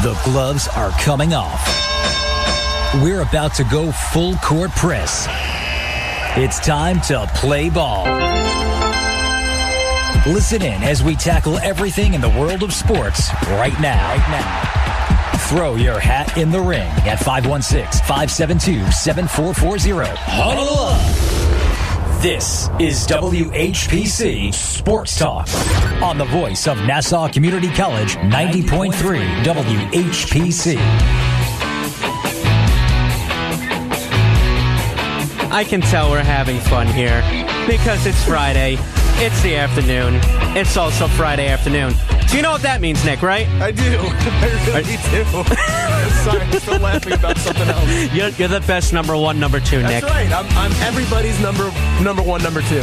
The gloves are coming off. We're about to go full court press. It's time to play ball. Listen in as we tackle everything in the world of sports right now. Throw your hat in the ring at 516-572-7440. Huddle up. This is WHPC Sports Talk on the voice of Nassau Community College, 90.3 WHPC. I can tell we're having fun here because it's Friday. It's the afternoon. It's also Friday afternoon. So you know what that means, Nick, right? I do. I really do. Sorry, I'm still laughing about something else. You're the best number one, number two, Nick. That's right. I'm everybody's number one, number two.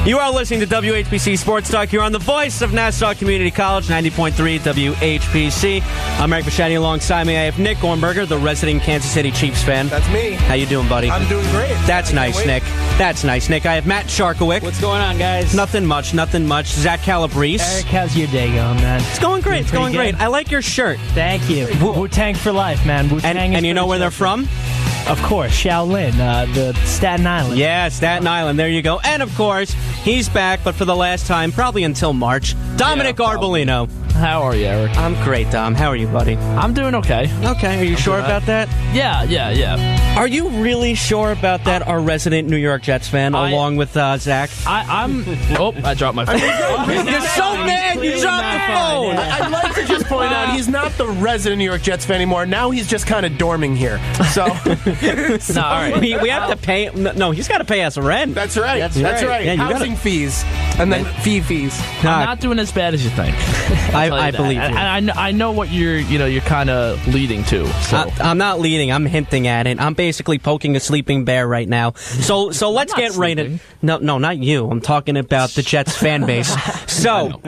You are listening to WHPC Sports Talk. You're on the voice of Nassau Community College, 90.3 WHPC. I'm Eric Bashani. Alongside me, I have Nick Ornberger, the resident Kansas City Chiefs fan. That's me. How you doing, buddy? I'm doing great. That's nice, Nick. That's nice, Nick. I have Matt Sharkowick. What's going on, guys? Nothing much. Zach Calabrese. Eric, how's your day going, man? It's going great. It's going great. I like your shirt. Thank you. Wu-Tang for life, man. Wu-Tang and you know where they're from? Of course, Shaolin, the Staten Island. Yeah, Staten Island. There you go. And, of course, he's back, but for the last time, probably until March, Dominick Arbolino. How are you, Eric? I'm great, Dom. How are you, buddy? I'm doing okay. Okay. Are you sure about that? Yeah. Are you really sure about that, our resident New York Jets fan, along with Zach? I'm... Oh, I dropped my phone. You're so mad you dropped the phone. I'd like to just point out he's not the resident New York Jets fan anymore. Now he's just kind of dorming here. So, no, all right. We have to pay... No, he's got to pay us rent. That's right. That's right. Yeah, housing fees. And then fees. I'm not doing as bad as you think. I believe you. I know what you're kind of leading to. So. I'm not leading. I'm hinting at it. I'm basically poking a sleeping bear right now. So let's get right in. No, not you. I'm talking about the Jets fan base. So,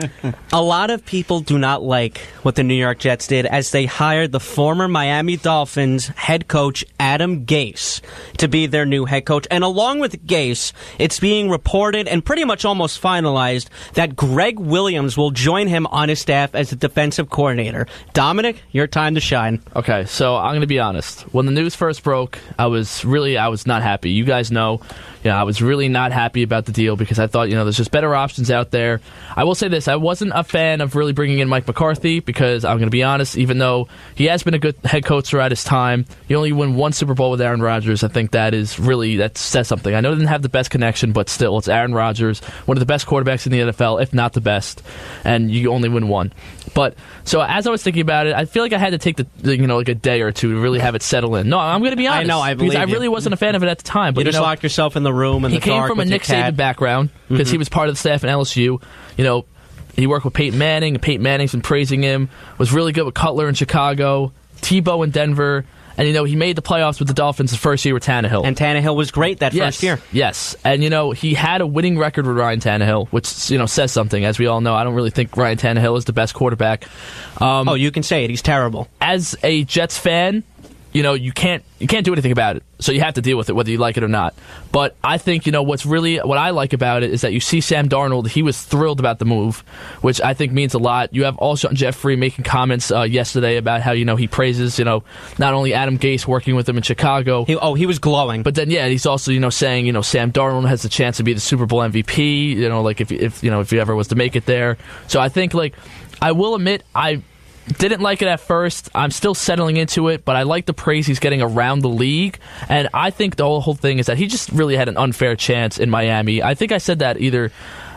a lot of people do not like what the New York Jets did as they hired the former Miami Dolphins head coach Adam Gase to be their new head coach. And along with Gase, it's being reported and pretty much almost finalized that Greg Williams will join him on his staff as the defensive coordinator. Dominic, your time to shine. Okay, so I'm going to be honest. When the news first broke, I was not happy. You guys know, I was really not happy about the deal because I thought, there's just better options out there. I will say this, I wasn't a fan of really bringing in Mike McCarthy because I'm going to be honest, even though he has been a good head coach throughout his time, he only won one Super Bowl with Aaron Rodgers. I think that says something. I know they didn't have the best connection, but still, it's Aaron Rodgers, one of the best quarterbacks in the NFL, if not the best, and you only win one. But, so as I was thinking about it, I feel like I had to take like a day or two to really have it settle in. No, I'm going to be honest. I know, I believe because I really wasn't a fan of it at the time. But you just locked yourself in the room in the dark. He came from a Nick Saban background because he was part of the staff in LSU. He worked with Peyton Manning, and Peyton Manning's been praising him. Was really good with Cutler in Chicago, Tebow in Denver. And, he made the playoffs with the Dolphins the first year with Tannehill. And Tannehill was great that first year. Yes. And, he had a winning record with Ryan Tannehill, which, says something. As we all know, I don't really think Ryan Tannehill is the best quarterback. You can say it. He's terrible. As a Jets fan, you can't do anything about it. So you have to deal with it, whether you like it or not. But I think, what I like about it is that you see Sam Darnold, he was thrilled about the move, which I think means a lot. You have Alshon Jeffrey making comments yesterday about how, he praises, not only Adam Gase working with him in Chicago. He was glowing. But then, he's also, saying, Sam Darnold has the chance to be the Super Bowl MVP, if he ever was to make it there. So I think, I will admit, I didn't like it at first. I'm still settling into it, but I like the praise he's getting around the league. And I think the whole thing is that he just really had an unfair chance in Miami. I think I said that either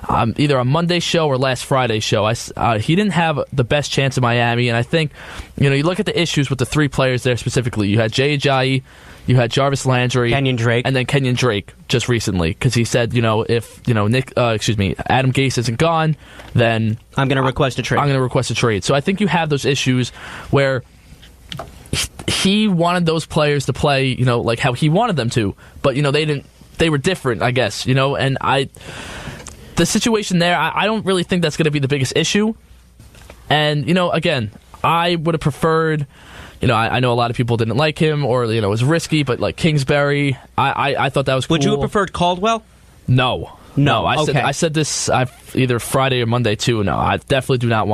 on Monday's show or last Friday's show. He didn't have the best chance in Miami, and I think, you look at the issues with the three players there specifically. You had Jay Ajayi, you had Jarvis Landry, Kenyon Drake, and then Kenyon Drake just recently because he said, if Adam Gase isn't gone, then I'm going to request a trade. So I think you have those issues where he wanted those players to play, like how he wanted them to, but they didn't. They were different, I guess, and the situation there, I don't really think that's going to be the biggest issue. And again, I would have preferred. I know a lot of people didn't like him, or it was risky, but like Kingsbury, I thought that was cool. Would you have preferred Caldwell? No. No. I said this either Friday or Monday too. No, I definitely didn't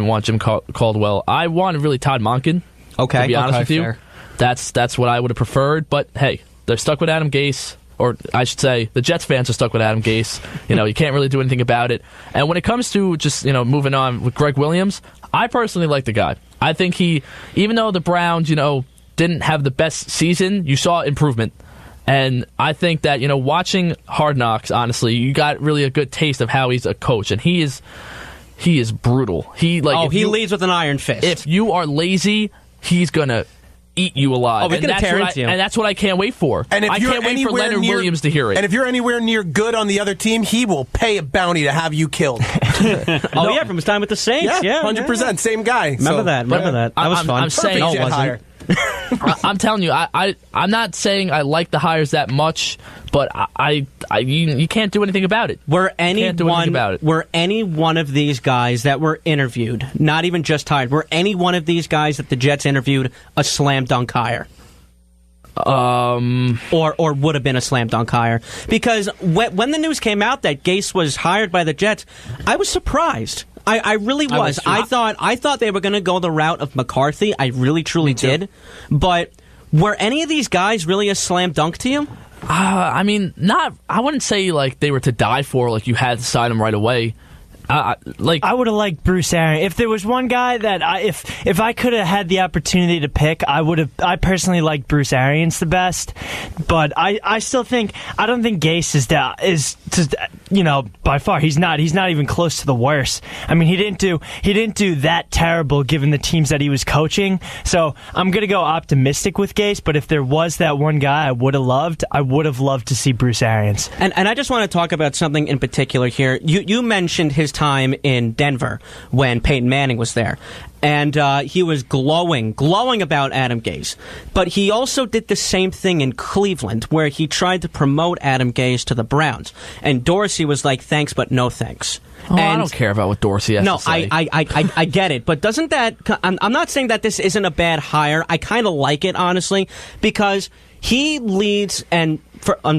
want Jim Caldwell. I wanted really Todd Monken. Okay. To be honest with you, fair. that's what I would have preferred. But hey, they're stuck with Adam Gase. Or I should say, the Jets fans are stuck with Adam Gase. You can't really do anything about it. And when it comes to just, moving on with Greg Williams, I personally like the guy. I think even though the Browns, didn't have the best season, you saw improvement. And I think that, watching Hard Knocks, honestly, you got really a good taste of how he's a coach. And he is brutal. He leads with an iron fist. If you are lazy, he's going to eat you alive. He's going to tear into you. And that's what I can't wait for. And I can't wait for Leonard Williams to hear it. And if you're anywhere near good on the other team, he will pay a bounty to have you killed. Yeah, from his time with the Saints. Yeah, 100%. Yeah. Same guy. Remember that. That was fun. I'm saying, Perfect jet hire. I'm telling you, I'm not saying I like the hires that much, but you can't do anything about it. Were any one of these guys that were interviewed, not even just hired, were any one of these guys that the Jets interviewed a slam dunk hire? Or would have been a slam dunk hire? Because when the news came out that Gase was hired by the Jets, I was surprised. I really was. I thought they were going to go the route of McCarthy. I really, truly did. But were any of these guys really a slam dunk to you? I wouldn't say like they were to die for. Like you had to sign them right away. I would have liked Bruce Arians. If there was one guy that if I could have had the opportunity to pick, I personally liked Bruce Arians the best. But I still think I don't think Gase is by far he's not even close to the worst. I mean he didn't do that terrible given the teams that he was coaching. So I'm gonna go optimistic with Gase. But if there was that one guy I would have loved to see Bruce Arians. And I just want to talk about something in particular here. You mentioned his time in Denver when Peyton Manning was there. And he was glowing about Adam Gase. But he also did the same thing in Cleveland, where he tried to promote Adam Gase to the Browns. And Dorsey was like, thanks, but no thanks. I don't care about what Dorsey has to say. No, I get it. But doesn't that... I'm not saying that this isn't a bad hire. I kind of like it, honestly, because he leads... And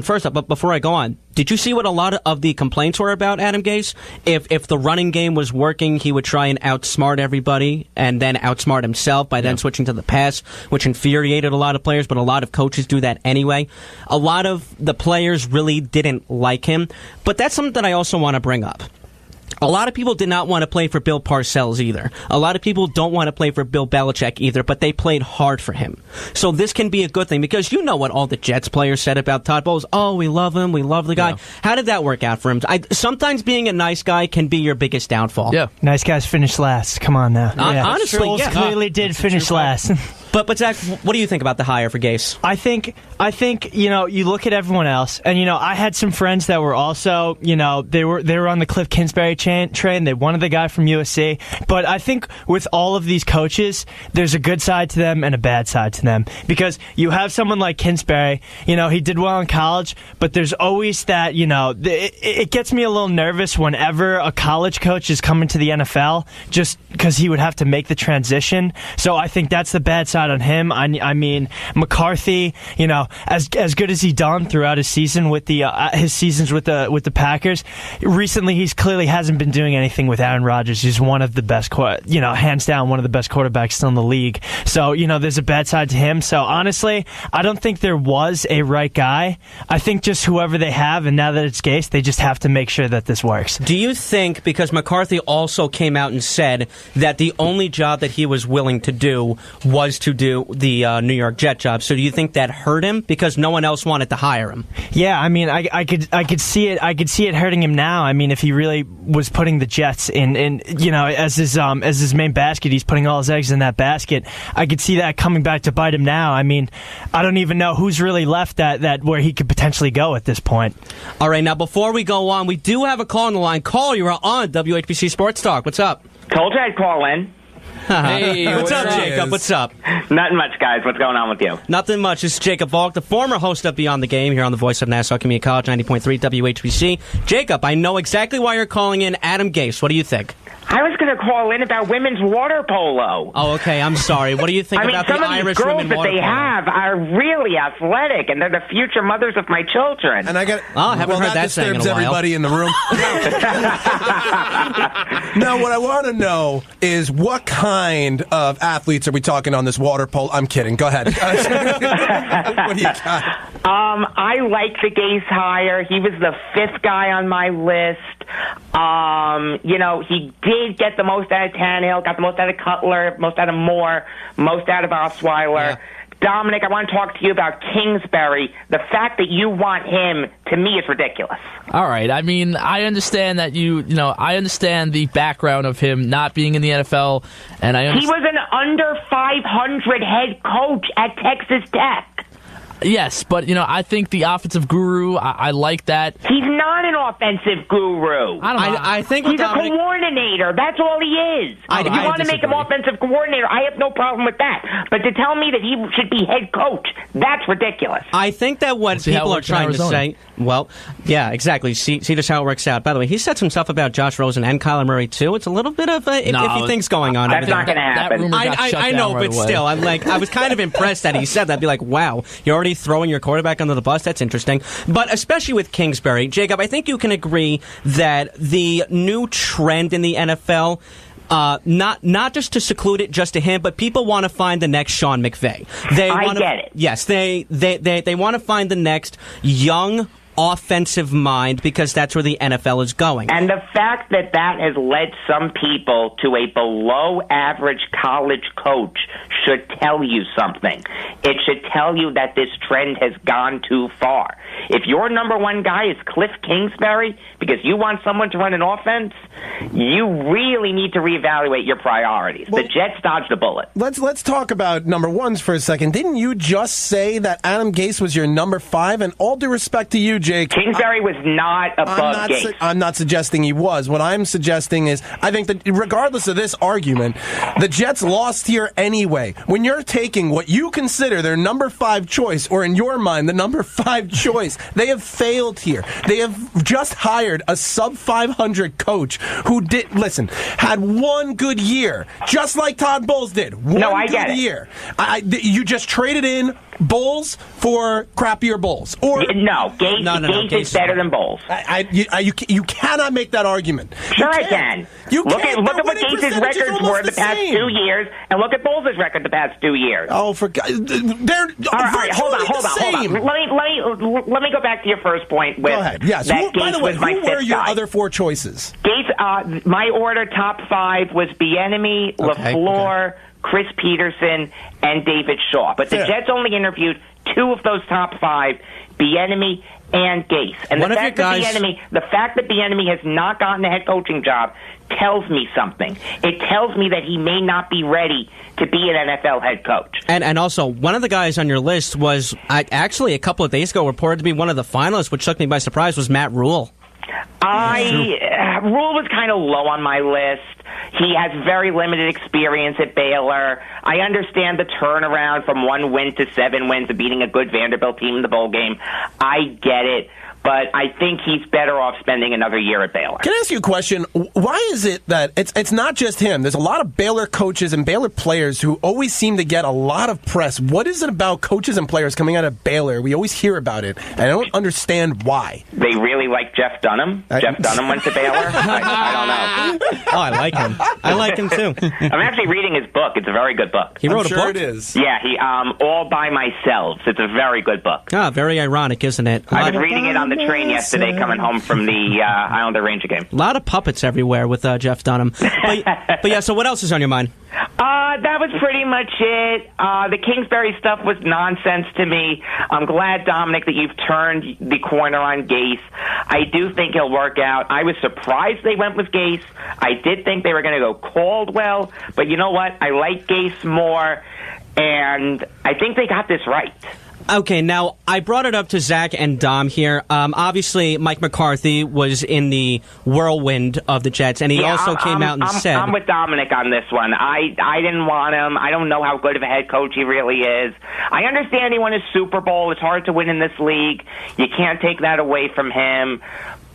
first up, but before I go on, did you see what a lot of the complaints were about Adam Gase? If the running game was working, he would try and outsmart everybody and then outsmart himself by then switching to the pass, which infuriated a lot of players, but a lot of coaches do that anyway. A lot of the players really didn't like him, but that's something that I also want to bring up. A lot of people did not want to play for Bill Parcells either. A lot of people don't want to play for Bill Belichick either, but they played hard for him. So this can be a good thing because you know what all the Jets players said about Todd Bowles. Oh, we love him. We love the guy. Yeah. How did that work out for him? Sometimes being a nice guy can be your biggest downfall. Yeah. Nice guys finish last. Come on now. Honestly, Bowles clearly did finish last. But Zach, what do you think about the hire for Gase? I think you look at everyone else, and I had some friends that were also they were on the Cliff Kingsbury train. They wanted the guy from USC, but I think with all of these coaches, there's a good side to them and a bad side to them because you have someone like Kingsbury. He did well in college, but there's always that it gets me a little nervous whenever a college coach is coming to the NFL, just because he would have to make the transition. So I think that's the bad side on him. I mean McCarthy, as good as he done throughout his season with his seasons with the Packers. Recently, he's clearly hasn't been doing anything with Aaron Rodgers. He's one of the best, hands down, one of the best quarterbacks still in the league. So there's a bad side to him. So honestly, I don't think there was a right guy. I think just whoever they have, and now that it's Gase, they just have to make sure that this works. Do you think, because McCarthy also came out and said that the only job that he was willing to do was to do the New York Jet job, so do you think that hurt him because no one else wanted to hire him? Yeah, I mean, I could see it. I could see it hurting him now. I mean, if he really was putting the Jets in as his main basket, he's putting all his eggs in that basket. I could see that coming back to bite him now. I mean, I don't even know who's really left that where he could potentially go at this point. All right, now before we go on, we do have a call on the line. Call, you are on WHPC Sports Talk. What's up? Told you I'd call in. Hey, what's up, Jacob? What's up? Nothing much, guys. What's going on with you? Nothing much. This is Jacob Volk, the former host of Beyond the Game here on the Voice of Nassau Community College, 90.3 WHPC. Jacob, I know exactly why you're calling in. Adam Gase, what do you think? I was going to call in about women's water polo. Oh, okay. I'm sorry. What do you think about the Irish some of women these girls water that they polo? have are really athletic, and they're the future mothers of my children. And I got. I haven't heard that saying in a disturbs while. everybody in the room. Now, what I want to know is what kind of athletes are we talking on this water polo? I'm kidding. Go ahead. What do you got? I like the Gase hire. He was the 5th guy on my list. He did get the most out of Tannehill, got the most out of Cutler, most out of Moore, most out of Osweiler. Yeah. Dominic, I want to talk to you about Kingsbury. The fact that you want him, to me, is ridiculous. All right. I mean, I understand that I understand the background of him not being in the NFL, and He was an under 500 head coach at Texas Tech. Yes, but, I think the offensive guru, I like that. He's not an offensive guru. I think He's Dominic, a coordinator. That's all he is. If you want to make him offensive coordinator, I have no problem with that. But to tell me that he should be head coach, that's ridiculous. I think that what see how it people are works in trying to Arizona. say, well, yeah, exactly. See just how it works out. By the way, he said some stuff about Josh Rosen and Kyler Murray, too. It's a little bit of iffy things going on. That's over there. not going to happen. That rumor got shut I know, down right but away. still, I was kind of impressed that he said that. Be like, wow, you're already throwing your quarterback under the bus? That's interesting. But especially with Kingsbury, Jacob, I think you can agree that the new trend in the NFL, not just to seclude it just to him, but people want to find the next Sean McVay. I get it. Yes, they want to find the next young offensive mind because that's where the NFL is going. And the fact that that has led some people to a below-average college coach should tell you something. It should tell you that this trend has gone too far. If your number one guy is Cliff Kingsbury because you want someone to run an offense, you really need to reevaluate your priorities. Well, the Jets dodged a bullet. Let's talk about number ones for a second. Didn't you just say that Adam Gase was your number 5? And all due respect to you, Jake, Kingsbury was not above Gase. I'm not suggesting he was. What I'm suggesting is I think that regardless of this argument, the Jets lost here anyway. When you're taking what you consider their number 5 choice, or in your mind, the number 5 choice, they have failed here. They have just hired a sub-500 coach who had one good year, just like Todd Bowles did. I get it. Year. You just traded in Bowles for crappier Bowles. Or No, Gase is better than Bowles. you cannot make that argument. Sure, I can. Look at what Gase's records were the past 2 years, and look at Bowles' record the past 2 years. Oh, for God. They're All right, hold on. same. Let me go back to your first point with Go ahead. Yes. that By the Gase way, was my who were 5th your guy. other 4 choices? Gase, my order top 5 was Bieniemy, LaFleur, Chris Peterson, and David Shaw. But the Fair. Jets only interviewed 2 of those top 5, Bieniemy and Gase. And the fact that Bieniemy has not gotten a head coaching job tells me something. It tells me that he may not be ready to be an NFL head coach. And also, one of the guys on your list was actually a couple of days ago reported to be one of the finalists, which took me by surprise, was Matt Rule. Rule was kind of low on my list. He has very limited experience at Baylor. I understand the turnaround from 1 win to 7 wins of beating a good Vanderbilt team in the bowl game. I get it. But I think he's better off spending another year at Baylor. Can I ask you a question? Why is it that it's not just him? There's a lot of Baylor coaches and Baylor players who always seem to get a lot of press. What is it about coaches and players coming out of Baylor? We always hear about it, and I don't understand why. They really like Jeff Dunham. Jeff Dunham went to Baylor. I don't know. Oh, I like him. I like him, too. I'm actually reading his book. It's a very good book. He wrote I'm a sure book? it is. Yeah, he All by Myself. It's a very good book. Ah, very ironic, isn't it? I was reading it on the train yesterday coming home from the Islander Ranger game. A lot of puppets everywhere with Jeff Dunham. But yeah, so what else is on your mind? That was pretty much it. The Kingsbury stuff was nonsense to me. I'm glad, Dominic, that you've turned the corner on Gase. I do think he'll work out. I was surprised they went with Gase. I did think they were going to go Caldwell, but you know what? I like Gase more, and I think they got this right. Okay, now, I brought it up to Zach and Dom here. Obviously, Mike McCarthy was in the whirlwind of the Jets, and he also came out and said... I'm with Dominic on this one. I didn't want him. I don't know how good of a head coach he really is. I understand he won his Super Bowl. It's hard to win in this league. You can't take that away from him.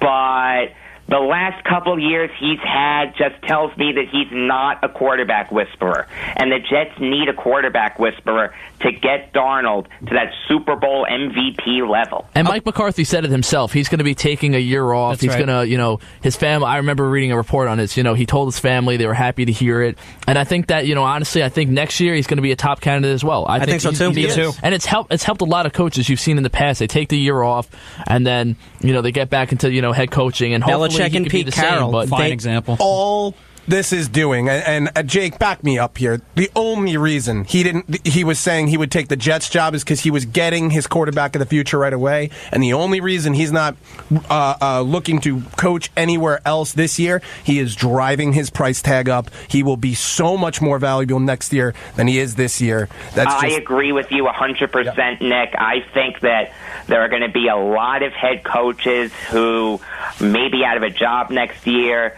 But the last couple of years he's had just tells me that he's not a quarterback whisperer. And the Jets need a quarterback whisperer to get Darnold to that Super Bowl MVP level. And Mike McCarthy said it himself. He's going to be taking a year off. That's He's going to, his family, I remember reading a report on this, he told his family they were happy to hear it. And I think that, honestly, I think next year he's going to be a top candidate as well. I think so too. He is. And it's helped a lot of coaches you've seen in the past. They take the year off and then, they get back into, head coaching and hopefully Belichick and Pete Carroll, fine example. All this is doing, and Jake, back me up here. The only reason he was saying he would take the Jets job is because he was getting his quarterback of the future right away, and the only reason he's not looking to coach anywhere else this year, he is driving his price tag up. He will be so much more valuable next year than he is this year. I agree with you 100%, Nick. I think that there are going to be a lot of head coaches who may be out of a job next year.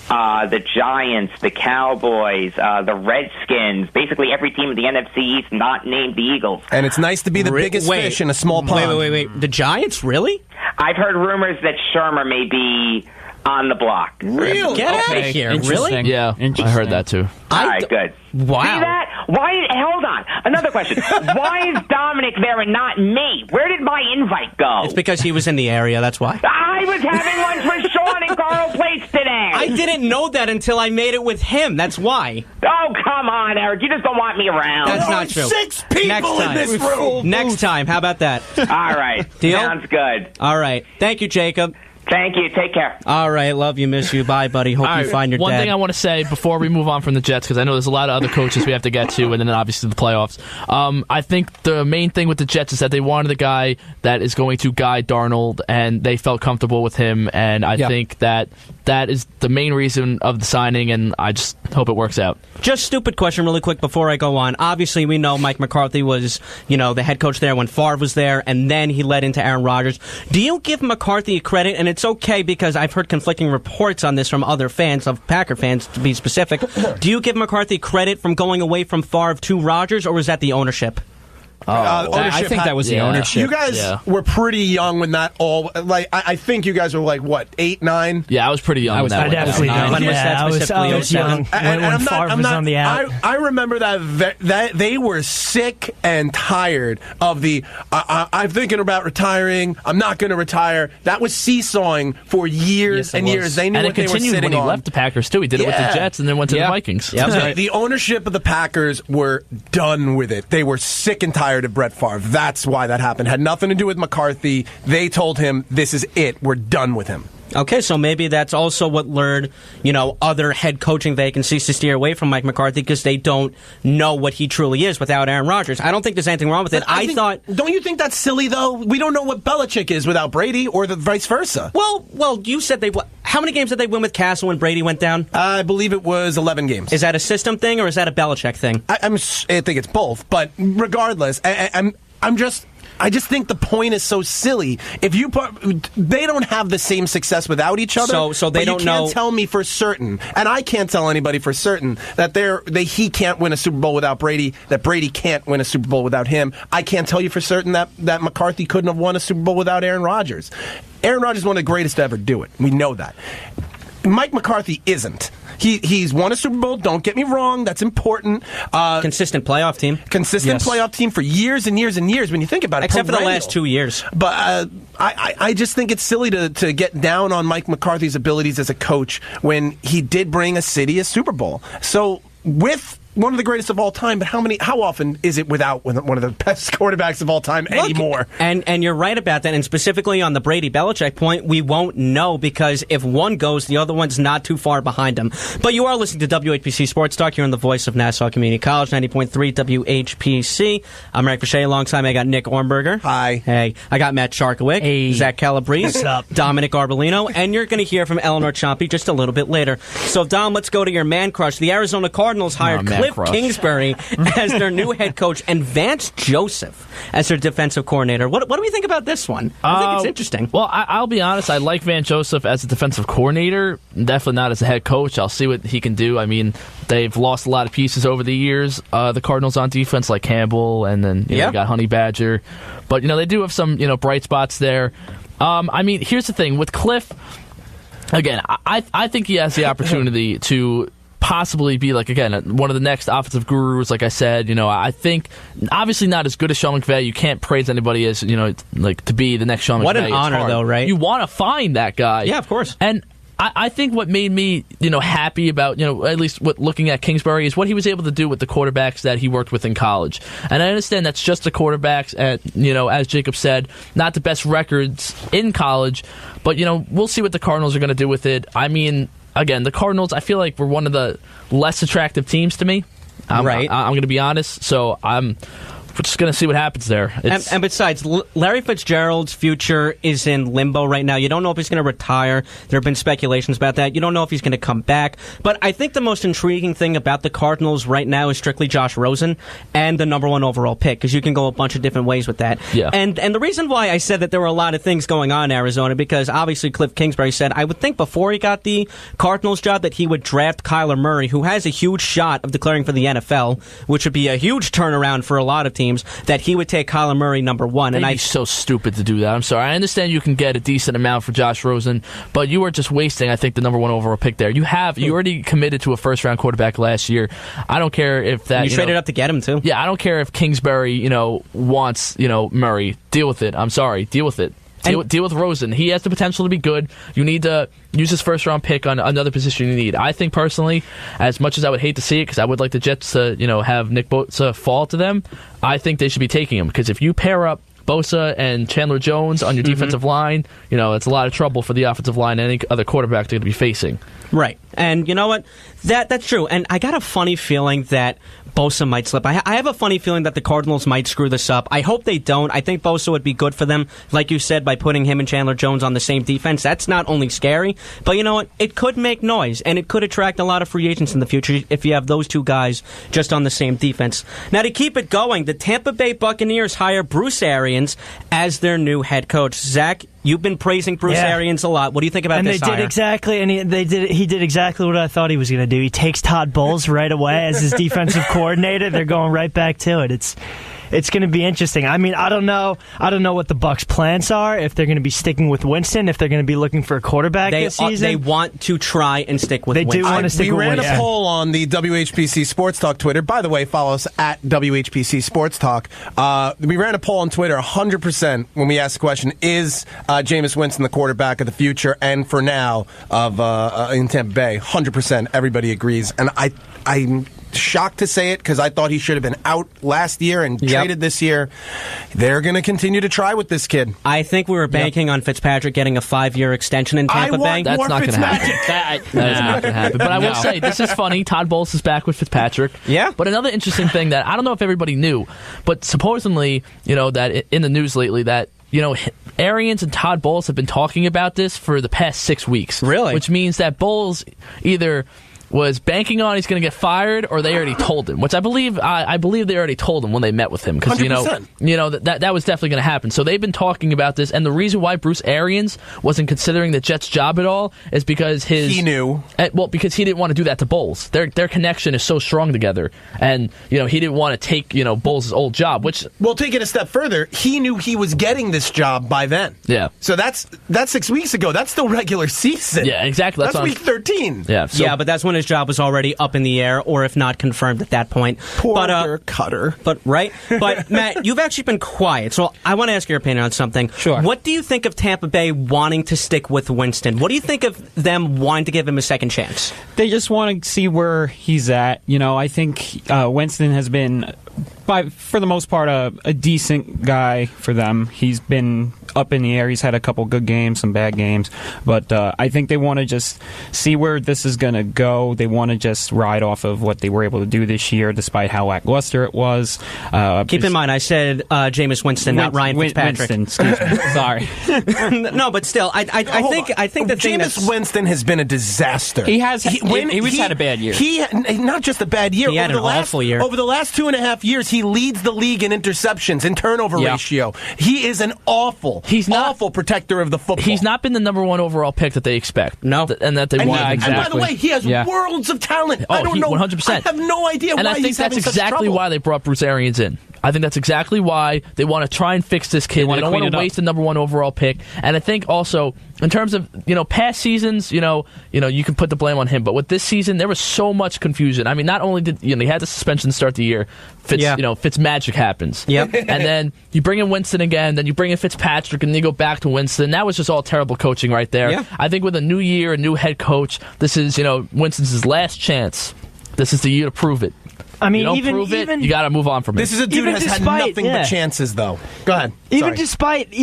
The Giants, the Cowboys, the Redskins, basically every team in the NFC East not named the Eagles. And it's nice to be the biggest fish in a small pond. Wait. The Giants, really? I've heard rumors that Shermer may be on the block. Really? Get out of here. Really? Yeah, I heard that too. All right, good. Wow. See that? Hold on. Another question. Why is Dominic there and not me? Where did my invite go? It's because he was in the area, that's why. I was having lunch with Sean and Carl Place today. I didn't know that until I made it with him. That's why. Oh, come on, Eric. You just don't want me around. That's not true. 6 people in this room. Next time. How about that? All right. Deal? Sounds good. All right. Thank you, Jacob. Thank you. Take care. All right. Love you. Miss you. Bye, buddy. Hope you find your dad. One thing I want to say before we move on from the Jets, because I know there's a lot of other coaches we have to get to, and then obviously the playoffs. I think the main thing with the Jets is that they wanted a guy that is going to guide Darnold, and they felt comfortable with him, and I think that is the main reason of the signing, and I just hope it works out. Just stupid question really quick before I go on. Obviously, we know Mike McCarthy was, the head coach there when Favre was there, and then he led into Aaron Rodgers. Do you give McCarthy credit, and it's okay because I've heard conflicting reports on this from other fans, of Packer fans to be specific. Do you give McCarthy credit from going away from Favre to Rodgers, or was that the ownership? I think that was the ownership. You guys were pretty young when that all. I think you guys were like what, 8, 9? Yeah, I was pretty young. I definitely young. I was young when Favre was on the out. I remember that they were sick and tired of the. I'm thinking about retiring. I'm not going to retire. That was seesawing for years and years. They knew and what they were sitting when he on. left the Packers too. He did it with the Jets and then went to the Vikings. Yep. The ownership of the Packers were done with it. They were sick and tired of Brett Favre. That's why that happened. Had nothing to do with McCarthy. They told him, this is it. We're done with him. Okay, so maybe that's also what lured, other head coaching vacancies to steer away from Mike McCarthy because they don't know what he truly is without Aaron Rodgers. I don't think there's anything wrong with it. Don't you think that's silly, though? We don't know what Belichick is without Brady or the vice versa. Well, you said how many games did they win with Castle when Brady went down? I believe it was 11 games. Is that a system thing or is that a Belichick thing? I think it's both, but regardless, I just think the point is so silly. They don't have the same success without each other. So they don't know. You can't tell me for certain, and I can't tell anybody for certain that he can't win a Super Bowl without Brady. That Brady can't win a Super Bowl without him. I can't tell you for certain that McCarthy couldn't have won a Super Bowl without Aaron Rodgers. Aaron Rodgers is one of the greatest to ever do it. We know that. Mike McCarthy isn't. He's won a Super Bowl. Don't get me wrong. That's important. Consistent playoff team. Playoff team for years and years and years when you think about it. Except for the last 2 years. But I just think it's silly to get down on Mike McCarthy's abilities as a coach when he did bring a city a Super Bowl. So with one of the greatest of all time, but how often is it without one of the best quarterbacks of all time anymore? And you're right about that, and specifically on the Brady-Belichick point, we won't know because if one goes, the other one's not too far behind him. But you are listening to WHPC Sports Talk. You're on the voice of Nassau Community College, 90.3 WHPC. I'm Eric Fache. Alongside me, I got Nick Ornberger. Hi. Hey. I got Matt Charkowick. Hey. Zach Calabrese. What's up? Dominick Arbolino. And you're going to hear from Eleanor Chompy just a little bit later. So, Dom, let's go to your man crush. The Arizona Cardinals hired Cliff Kingsbury as their new head coach and Vance Joseph as their defensive coordinator. What do we think about this one? I think it's interesting. Well, I'll be honest. I like Vance Joseph as a defensive coordinator, definitely not as a head coach. I'll see what he can do. I mean, they've lost a lot of pieces over the years, the Cardinals on defense, like Campbell, and then you got Honey Badger. But, they do have some, bright spots there. I mean, here's the thing. With Cliff, again, I think he has the opportunity to possibly be, like, again, one of the next offensive gurus. Like I said, I think obviously not as good as Sean McVay. You can't praise anybody as, like, to be the next Sean McVay. What an honor, though, right? You want to find that guy. Yeah, of course. And I think what made me, happy about, at least looking at Kingsbury is what he was able to do with the quarterbacks that he worked with in college. And I understand that's just the quarterbacks, as Jacob said, not the best records in college, but, we'll see what the Cardinals are going to do with it. I mean, again, the Cardinals, I feel like were one of the less attractive teams to me. Right. I'm going to be honest, so we're just going to see what happens there. And besides, Larry Fitzgerald's future is in limbo right now. You don't know if he's going to retire. There have been speculations about that. You don't know if he's going to come back. But I think the most intriguing thing about the Cardinals right now is strictly Josh Rosen and the number 1 overall pick, because you can go a bunch of different ways with that. Yeah. And the reason why I said that there were a lot of things going on in Arizona, because obviously Cliff Kingsbury said, I would think before he got the Cardinals job that he would draft Kyler Murray, who has a huge shot of declaring for the NFL, which would be a huge turnaround for a lot of teams, that he would take Kyler Murray number 1. And He's so stupid to do that. I'm sorry. I understand you can get a decent amount for Josh Rosen, but you are just wasting, I think, the number 1 overall pick there. You already committed to a first-round quarterback last year. I don't care if that... You traded up to get him, too. Yeah, I don't care if Kingsbury, wants, Murray. Deal with it. I'm sorry. Deal with it. Deal with Rosen. He has the potential to be good. You need to use his first-round pick on another position you need. I think, personally, as much as I would hate to see it, because I would like the Jets to, have Nick Bosa fall to them, I think they should be taking him. Because if you pair up Bosa and Chandler Jones on your defensive line, it's a lot of trouble for the offensive line and any other quarterback they're going to be facing. Right. And you know what? That's true. And I got a funny feeling that Bosa might slip. I have a funny feeling that the Cardinals might screw this up. I hope they don't. I think Bosa would be good for them, like you said, by putting him and Chandler Jones on the same defense. That's not only scary, but you know what? It could make noise, and it could attract a lot of free agents in the future if you have those two guys just on the same defense. Now, to keep it going, the Tampa Bay Buccaneers hire Bruce Arians as their new head coach. Zach, you've been praising Bruce Arians a lot. What do you think about this hire? He did exactly what I thought he was going to do. He takes Todd Bowles right away as his defensive coordinator. They're going right back to it. It's going to be interesting. I mean, I don't know what the Bucs' plans are. If they're going to be sticking with Winston, if they're going to be looking for a quarterback this season. They want to try and stick with Winston. They do want to stick with Winston. We ran a poll on the WHPC Sports Talk Twitter. By the way, follow us at WHPC Sports Talk. We ran a poll on Twitter, 100%, when we asked the question, is Jameis Winston the quarterback of the future and for now in Tampa Bay? 100%. Everybody agrees. And I'm shocked to say it because I thought he should have been out last year and traded this year. They're going to continue to try with this kid. I think we were banking on Fitzpatrick getting a 5-year extension in Tampa Bay. That's not going to happen. That is not going to happen. But I will say, this is funny. Todd Bowles is back with Fitzpatrick. Yeah. But another interesting thing that I don't know if everybody knew, but supposedly, that in the news lately that Arians and Todd Bowles have been talking about this for the past 6 weeks. Really? Which means that Bowles either was banking on he's going to get fired, or they already told him. Which I believe they already told him when they met with him, because that was definitely going to happen. So they've been talking about this, and the reason why Bruce Arians wasn't considering the Jets' job at all is because he knew. Because he didn't want to do that to Bowles. Their connection is so strong together, and he didn't want to take Bowles' old job. Which take it a step further. He knew he was getting this job by then. Yeah. So that's 6 weeks ago. That's still regular season. Yeah, exactly. That's week 13. Yeah. But that's when his job was already up in the air, or if not confirmed at that point. Poor Cutter. But Matt, you've actually been quiet, so I want to ask your opinion on something. Sure. What do you think of Tampa Bay wanting to stick with Winston? What do you think of them wanting to give him a second chance? They just want to see where he's at. I think Winston has been, for the most part, a decent guy for them. He's been up in the air. He's had a couple good games, some bad games. But I think they want to just see where this is going to go. They want to just ride off of what they were able to do this year, despite how lackluster it was. Keep in mind, I said Jameis Winston, not Ryan Fitzpatrick. Winston, excuse me. Sorry. No, but still, I think the thing Jameis Winston has been a disaster. He has. He had a bad year. Not just a bad year. He had an awful year. Over the last 2.5 years, he leads the league in interceptions and turnover ratio. He is an awful protector of the football. He's not been the number 1 overall pick that they expect. No. And that they want. Exactly. And by the way, he has worlds of talent. I don't know. 100%. I have no idea why he's having such trouble. And I think that's exactly why they brought Bruce Arians in. I think that's exactly why they want to try and fix this kid. They don't want to waste the number 1 overall pick. And I think also, in terms of past seasons, you can put the blame on him. But with this season, there was so much confusion. I mean, not only did he had the suspension to start the year, Fitz magic happens. Yep. And then you bring in Winston again, then you bring in Fitzpatrick, and then you go back to Winston. That was just all terrible coaching right there. Yeah. I think with a new year, a new head coach, this is Winston's last chance. This is the year to prove it. I mean, you don't prove it, you got to move on from it. This is a dude who has had nothing but chances, though. Go ahead. Even despite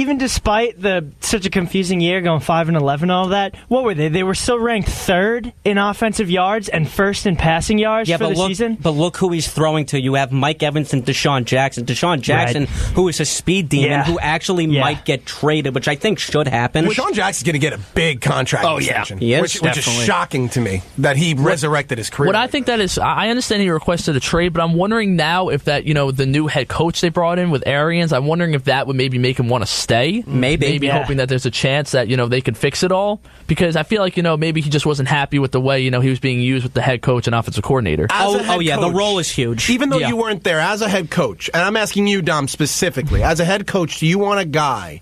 such a confusing year, going 5-11 and all that, what were they? They were still ranked 3rd in offensive yards and 1st in passing yards for the season. But look who he's throwing to. You have Mike Evans and Deshaun Jackson. Deshaun Jackson, who is a speed demon, who actually might get traded, which I think should happen. Deshaun Jackson's going to get a big contract extension, which is shocking to me that he resurrected his career. What I think that is, I understand he requested a trade, but I'm wondering now if that, the new head coach they brought in with Arians, I'm wondering if that would maybe make him want to stay. Maybe hoping that there's a chance that, they could fix it all. Because I feel like, maybe he just wasn't happy with the way, he was being used with the head coach and offensive coordinator. The role is huge. Even though you weren't there as a head coach, and I'm asking you, Dom, specifically, as a head coach, do you want a guy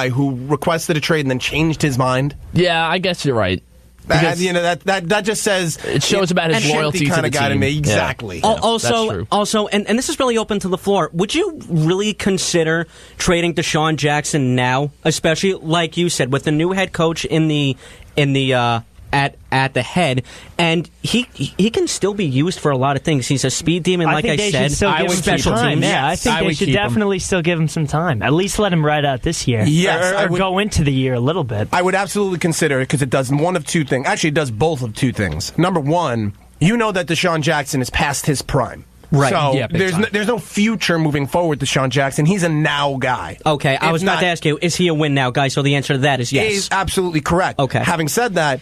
who requested a trade and then changed his mind? Yeah, I guess you're right. That just says it shows about his loyalty kind to of the guy team. to me. Exactly. Yeah. Also, and this is really open to the floor. Would you really consider trading Deshaun Jackson now, especially like you said, with the new head coach at the head, and he can still be used for a lot of things. He's a speed demon, like I said. I would special time. teams. Yeah, I think they should definitely still give him some time. At least let him ride out this year. Yes, or go into the year a little bit. I would absolutely consider it because it does one of two things. Actually, it does both of two things. Number one, that Deshaun Jackson is past his prime. Right. So there's no future moving forward to Deshaun Jackson. He's a now guy. Okay, I was about to ask you, is he a win now guy? So the answer to that is yes. He's absolutely correct. Okay. Having said that,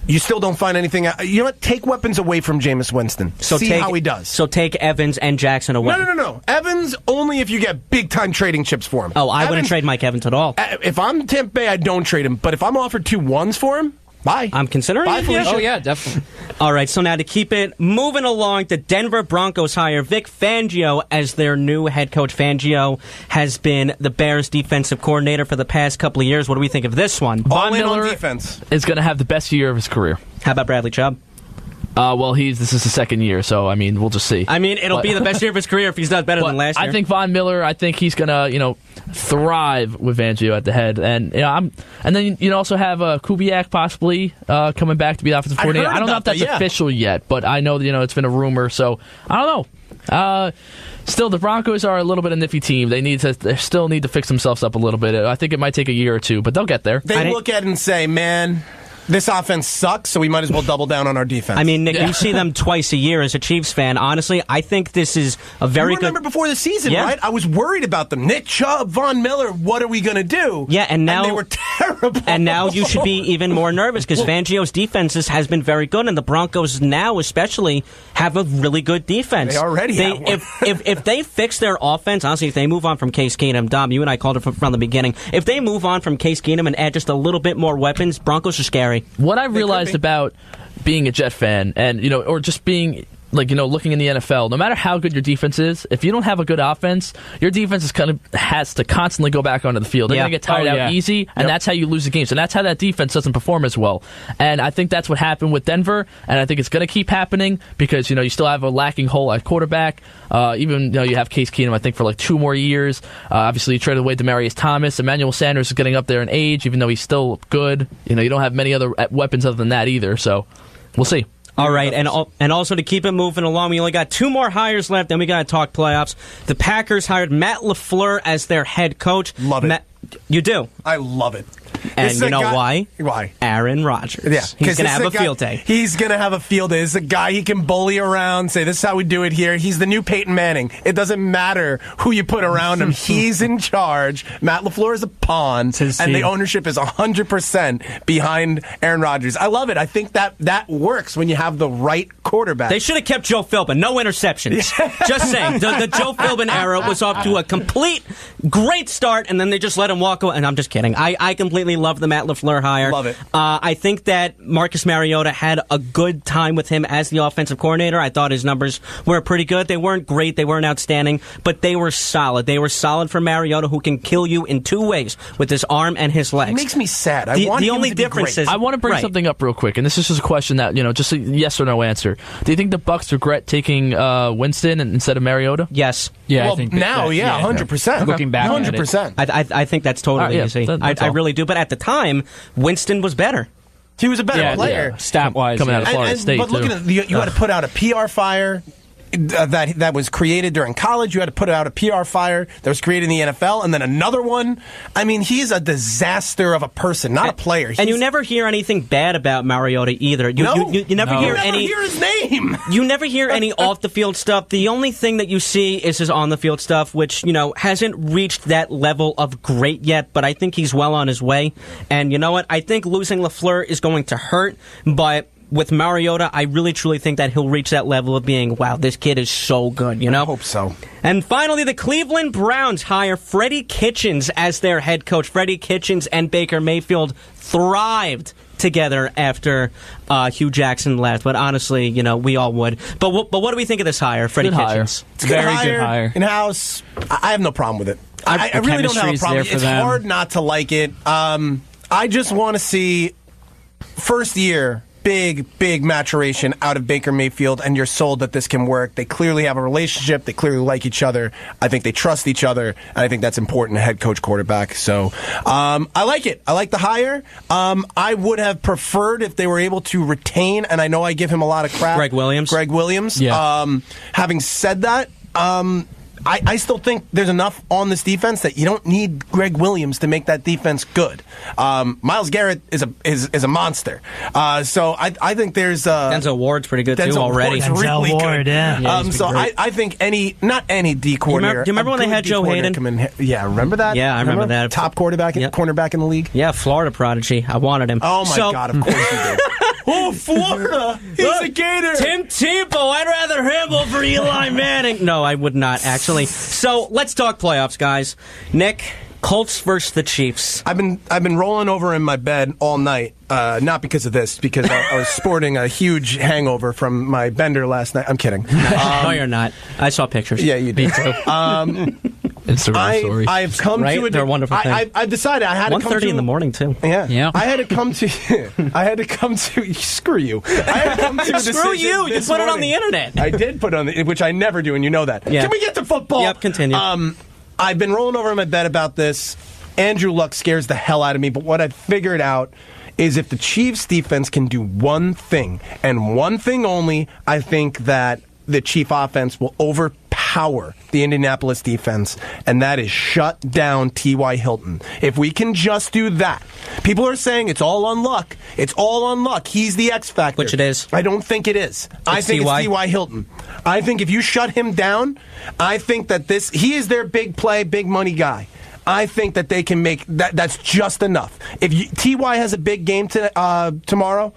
you still don't find anything. You know what? Take weapons away from Jameis Winston. See how he does. So take Evans and Jackson away. No. Evans only if you get big-time trading chips for him. Oh, I wouldn't trade Mike Evans at all. If I'm Tampa Bay, I don't trade him. But if I'm offered 2 1s for him, bye. I'm considering it. Oh, yeah, definitely. All right, so now to keep it moving along, the Denver Broncos hire Vic Fangio as their new head coach. Fangio has been the Bears' defensive coordinator for the past couple of years. What do we think of this one? Von Miller on defense is going to have the best year of his career. How about Bradley Chubb? This is the second year, so we'll just see. It'll be the best year of his career if he's not better than last year. I think Von Miller. I think he's gonna, thrive with Fangio at the head, and then you also have Kubiak possibly coming back to be the offensive coordinator. I don't know if that's official yet, but I know that it's been a rumor, so I don't know. Still, the Broncos are a little bit of a nifty team. They still need to fix themselves up a little bit. I think it might take a year or two, but they'll get there. They look at it and say, man, this offense sucks, so we might as well double down on our defense. Nick, you see them twice a year as a Chiefs fan. Honestly, I think this is a very good... You remember before the season, right? I was worried about them. Nick Chubb, Von Miller, what are we going to do? Yeah, and now... they were terrible. And now you should be even more nervous because Fangio's defenses has been very good, and the Broncos now especially have a really good defense. They already have one. If they fix their offense, honestly, if they move on from Case Keenum, Dom, you and I called it from the beginning, if they move on from Case Keenum and add just a little bit more weapons, Broncos are scary. What I realized about being a Jet fan and, or just being looking in the NFL, no matter how good your defense is, if you don't have a good offense, your defense has to constantly go back onto the field. They're going to get tired out easy, and that's how you lose the games. And that's how that defense doesn't perform as well. And I think that's what happened with Denver, and I think it's going to keep happening because, you still have a lacking hole at quarterback. Even, you have Case Keenum, I think, for 2 more years. Obviously, you traded away Demaryius Thomas. Emmanuel Sanders is getting up there in age, even though he's still good. You don't have many other weapons other than that either, so we'll see. All right, and also to keep it moving along, we only got 2 more hires left, then we got to talk playoffs. The Packers hired Matt LaFleur as their head coach. Love it. You do? I love it. And you know why? Why? Aaron Rodgers. Yeah. He's going to have a field day. He's going to have a field day. It's a guy he can bully around, say, this is how we do it here. He's the new Peyton Manning. It doesn't matter who you put around him. He's in charge. Matt LaFleur is a pawn, and the ownership is 100% behind Aaron Rodgers. I love it. I think that works when you have the right quarterback. They should have kept Joe Philbin. No interceptions. Just saying. The Joe Philbin era was off to a complete great start, and then they just let him walk away. And I'm just kidding. I completely love the Matt LaFleur hire. Love it. I think that Marcus Mariota had a good time with him as the offensive coordinator. I thought his numbers were pretty good. They weren't great. They weren't outstanding, but they were solid. They were solid for Mariota, who can kill you in two ways, with his arm and his legs. It makes me sad. The only difference is... I want to bring right. something up real quick, and this is just a question that, just a yes or no answer. Do you think the Bucs regret taking Winston instead of Mariota? Yes. Yeah, well, I think now, 100%. Looking back at it. 100%. I think that's totally easy. That's I all. really do. But at the time, Winston was better. He was a better player. Stat-wise. Coming out of Florida State, but look too. at it, you had to put out a PR fire that was created during college. You had to put out a PR fire that was created in the NFL, and then another one. I mean, he's a disaster of a person, not a player. And you never hear anything bad about Mariota either. You never hear any. Hear his name. You never hear any off the field stuff. The only thing that you see is his on the field stuff, which hasn't reached that level of great yet. But I think he's well on his way. And you know what? I think losing LaFleur is going to hurt, but with Mariota, I really truly think that he'll reach that level of being, wow, this kid is so good, I hope so. And finally, the Cleveland Browns hire Freddie Kitchens as their head coach. Freddie Kitchens and Baker Mayfield thrived together after Hugh Jackson left. But honestly, we all would. But what do we think of this hire, Freddie Kitchens? It's a very good hire. In-house, I have no problem with it. I really don't have a problem. It's hard not to like it. I just want to see first year big maturation out of Baker Mayfield, and you're sold that this can work. They clearly have a relationship. They clearly like each other. I think they trust each other, and I think that's important in a head coach quarterback. So I like it. I like the hire. I would have preferred if they were able to retain, and I know I give him a lot of crap. Greg Williams. Yeah. Having said that, I still think there's enough on this defense that you don't need Greg Williams to make that defense good. Myles Garrett is a monster. So I think there's Denzel Ward's pretty good too already. Denzel really Ward, good. Yeah. So I think not any D coordinator. Do you remember when they had Joe Hayden? Remember that? Yeah, I remember that. Top cornerback in the league. Yeah, Florida prodigy. I wanted him. Oh my God! Of course you did. Oh, Florida! He's a Gator! Tim Tebow, I'd rather him over Eli Manning. No, I would not, actually. So, let's talk playoffs, guys. Nick, Colts versus the Chiefs. I've been rolling over in my bed all night. Not because of this, because I was sporting a huge hangover from my bender last night. I'm kidding. No, you're not. I saw pictures. Yeah, you did. It's a real story. I've come right? to They're wonderful things. I've decided I had to come to 1:30 in the morning too. Yeah. I had to come to. Screw you. I had to come to. Screw you. You put it on the internet. I did put it on which I never do, and you know that. Yeah. Can we get to football? Yep. Continue. I've been rolling over in my bed about this. Andrew Luck scares the hell out of me, but what I've figured out is if the Chiefs defense can do one thing, and one thing only, I think that the Chief offense will overpower the Indianapolis defense, and that is shut down T.Y. Hilton. If we can just do that. People are saying it's all on Luck. It's all on Luck. He's the X factor. Which it is. I don't think it is. I think it's T.Y. Hilton. I think if you shut him down, I think that he is their big play, big money guy. I think that they can make that. That's just enough. If T.Y. has a big game tomorrow,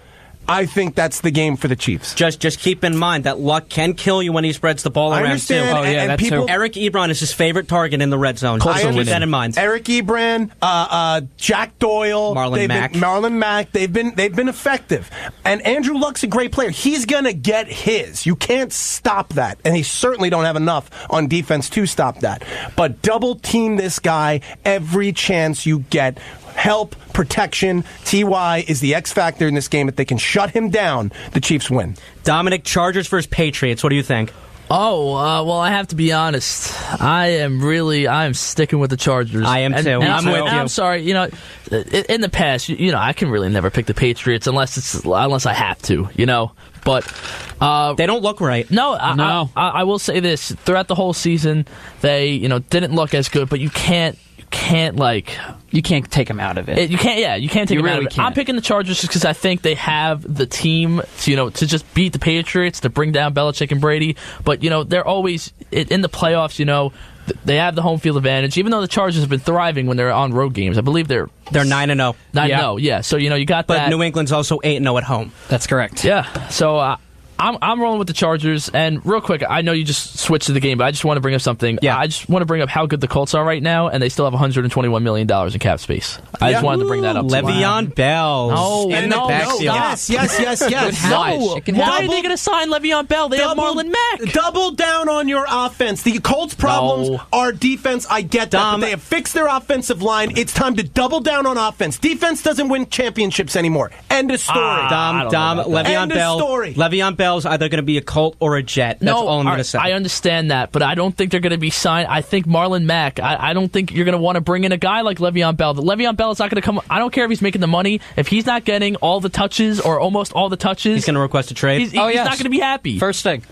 I think that's the game for the Chiefs. Just keep in mind that Luck can kill you when he spreads the ball around too. Oh yeah, that's people. Eric Ebron is his favorite target in the red zone. I Keep that in mind. Eric Ebron, Jack Doyle, Marlon Mack. They've been effective. And Andrew Luck's a great player. He's gonna get his. You can't stop that, and they certainly don't have enough on defense to stop that. But double team this guy every chance you get. Help, protection. T.Y. is the X factor in this game. If they can shut him down, the Chiefs win. Dominic, Chargers versus Patriots. What do you think? Well, I have to be honest. I am sticking with the Chargers. I am too. And I'm with you. I'm sorry. In the past, I can really never pick the Patriots unless I have to. But they don't look right. No. I will say this: throughout the whole season, they didn't look as good. But you can't take them out of it. You can't take them out of it. I'm picking the Chargers just because I think they have the team to just beat the Patriots, to bring down Belichick and Brady. But they're always in the playoffs. They have the home field advantage, even though the Chargers have been thriving when they're on road games. I believe they're 9-0. 9-0. Yeah. So you got that. But New England's also 8-0 at home. That's correct. Yeah. So I'm rolling with the Chargers, and real quick, I know you just switched to the game, but I just want to bring up something. Yeah. I just want to bring up how good the Colts are right now, and they still have $121 million in cap space. I just wanted to bring that up. Le'Veon Bell. No, in the backfield. Yes. No. Why are they going to sign Le'Veon Bell? They have Marlon Mack. Double down on your offense. The Colts' problems are defense. I get that. But they have fixed their offensive line. It's time to double down on offense. Defense doesn't win championships anymore. End of story. Le'Veon Bell's either going to be a Colt or a Jet. That's all I'm going to say. I understand that, but I don't think they're going to be signed. I think Marlon Mack, I don't think you're going to want to bring in a guy like Le'Veon Bell. Le'Veon Bell is not going to come. I don't care if he's making the money. If he's not getting all the touches or almost all the touches, he's going to request a trade. He's not going to be happy. First thing.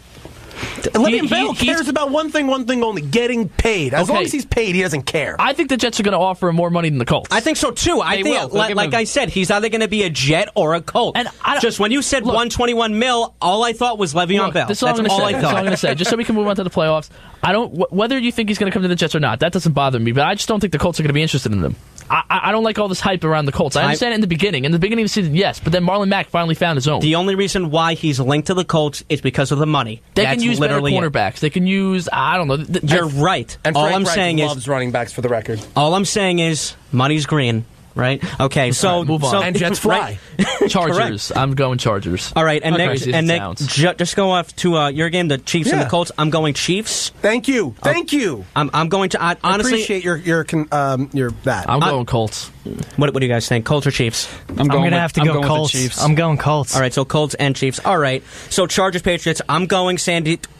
Le'Veon Bell cares about one thing only: getting paid. As long as he's paid, he doesn't care. I think the Jets are going to offer him more money than the Colts. I think so too. I think, like I said, he's either going to be a Jet or a Colt. And just when you said 121 mil, all I thought was Le'Veon Bell. That's all I'm going to say. Just so we can move on to the playoffs. Whether you think he's going to come to the Jets or not, that doesn't bother me. But I just don't think the Colts are going to be interested in them. I don't like all this hype around the Colts. I understand it in the beginning. In the beginning of the season, yes. But then Marlon Mack finally found his own. The only reason why he's linked to the Colts is because of the money. They can use better cornerbacks. They can use, I don't know. You're right. And all Frank I'm Reich saying loves running backs for the record. All I'm saying is money's green. Right? Okay, so move on. And Jets fly. Chargers. I'm going Chargers. All right, and Nick, just go off to your game, the Chiefs and the Colts. I'm going Chiefs. Thank you. I'm going to honestly appreciate your that. I'm going Colts. What do you guys think? Colts or Chiefs? I'm going to have to go Colts. I'm going Colts. All right, so Colts and Chiefs. All right, so Chargers, Patriots. I'm going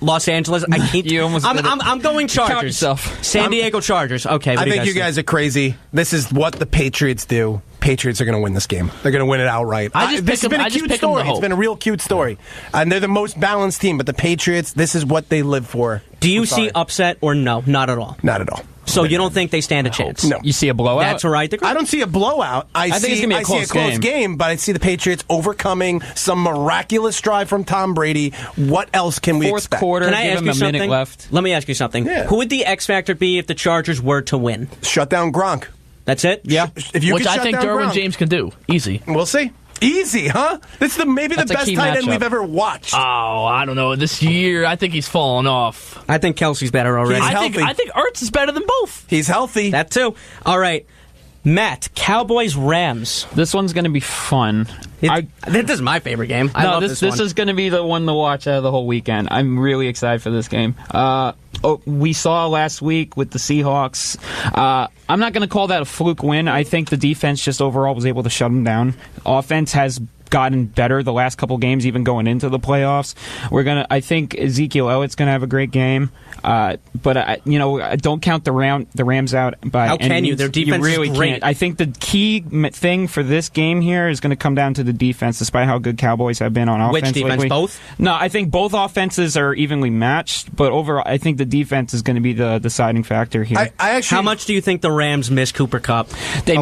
Los Angeles. I hate you. I'm going Chargers. San Diego Chargers. Okay, I think you guys are crazy. This is what the Patriots do. Patriots are going to win this game. They're going to win it outright. This has been a cute story. It's been a real cute story. And they're the most balanced team, but the Patriots, this is what they live for. Do you see upset or no? Not at all. Not at all. So you don't think they stand a chance? No. You see a blowout? That's right. I don't see a blowout. I think it's going to be a close game, but I see the Patriots overcoming some miraculous drive from Tom Brady. What else can we expect? Fourth quarter, can I give ask him you a something? minute left. Let me ask you something. Yeah. Who would the X factor be if the Chargers were to win? Shut down Gronk. That's it? Yeah. Which I think Derwin James can do. Easy. We'll see. Easy, huh? This is maybe the best tight end we've ever watched. Oh, I don't know. This year, I think he's fallen off. I think Kelsey's better already. I think Ertz is better than both. He's healthy. That too. All right. Matt, Cowboys, Rams. This one's going to be fun. This is my favorite game. I love this one. This is going to be the one to watch out of the whole weekend. I'm really excited for this game. We saw last week with the Seahawks. I'm not going to call that a fluke win. I think the defense just overall was able to shut them down. Offense has gotten better the last couple games, even going into the playoffs. I think Ezekiel Elliott's going to have a great game. But don't count the Rams out by How can you? Their defense really is great. Can't. I think the key thing for this game here is going to come down to the defense, despite how good Cowboys have been on offense. Which defense? Lately. Both? No, I think both offenses are evenly matched, but overall, I think the defense is going to be the deciding factor here. How much do you think the Rams miss Cooper Kupp? They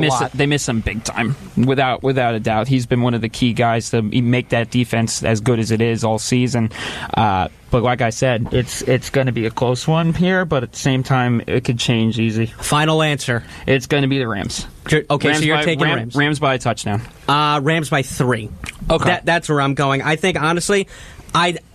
miss him big time, without a doubt. He's been one of the key guys to make that defense as good as it is all season. But like I said, it's going to be a close one here, but at the same time, it could change easy. Final answer. It's going to be the Rams. Okay, Rams so you're taking Rams. Rams by a touchdown. Rams by 3. Okay. That's where I'm going. I think, honestly,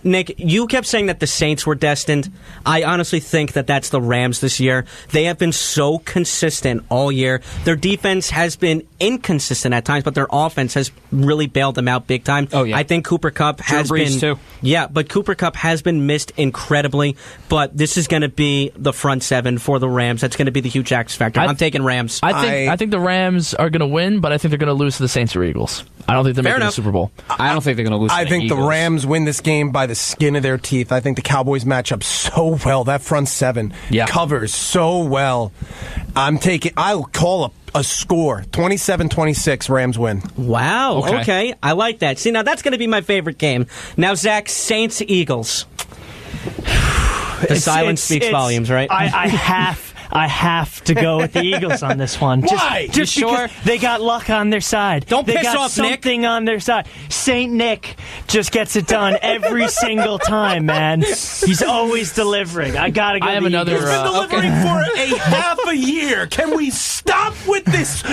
Nick, you kept saying that the Saints were destined. I honestly think that that's the Rams this year. They have been so consistent all year. Their defense has been inconsistent at times, but their offense has really bailed them out big time. Oh, yeah. I think Cooper Kupp has been... too. Yeah, but Cooper Kupp has been missed incredibly, but this is going to be the front seven for the Rams. That's going to be the huge X factor. I'm taking Rams. I think the Rams are going to win, but I think they're going to lose to the Saints or Eagles. I don't think they're making the Super Bowl. I don't think they're going to lose to the think Eagles. the Rams win this game by the skin of their teeth. I think the Cowboys match up so well. That front seven covers so well. I'll call a score. 27-26, Rams win. Wow, okay. I like that. See, now that's going to be my favorite game. Now, Zach, Saints-Eagles. The silence speaks volumes, right? I I have to go with the Eagles on this one. Why? Just because they got luck on their side. Don't they piss got off something on their side. Saint Nick just gets it done every single time, man. He's always delivering. I gotta go. I have another. He's been delivering for a half a year. Can we stop with this?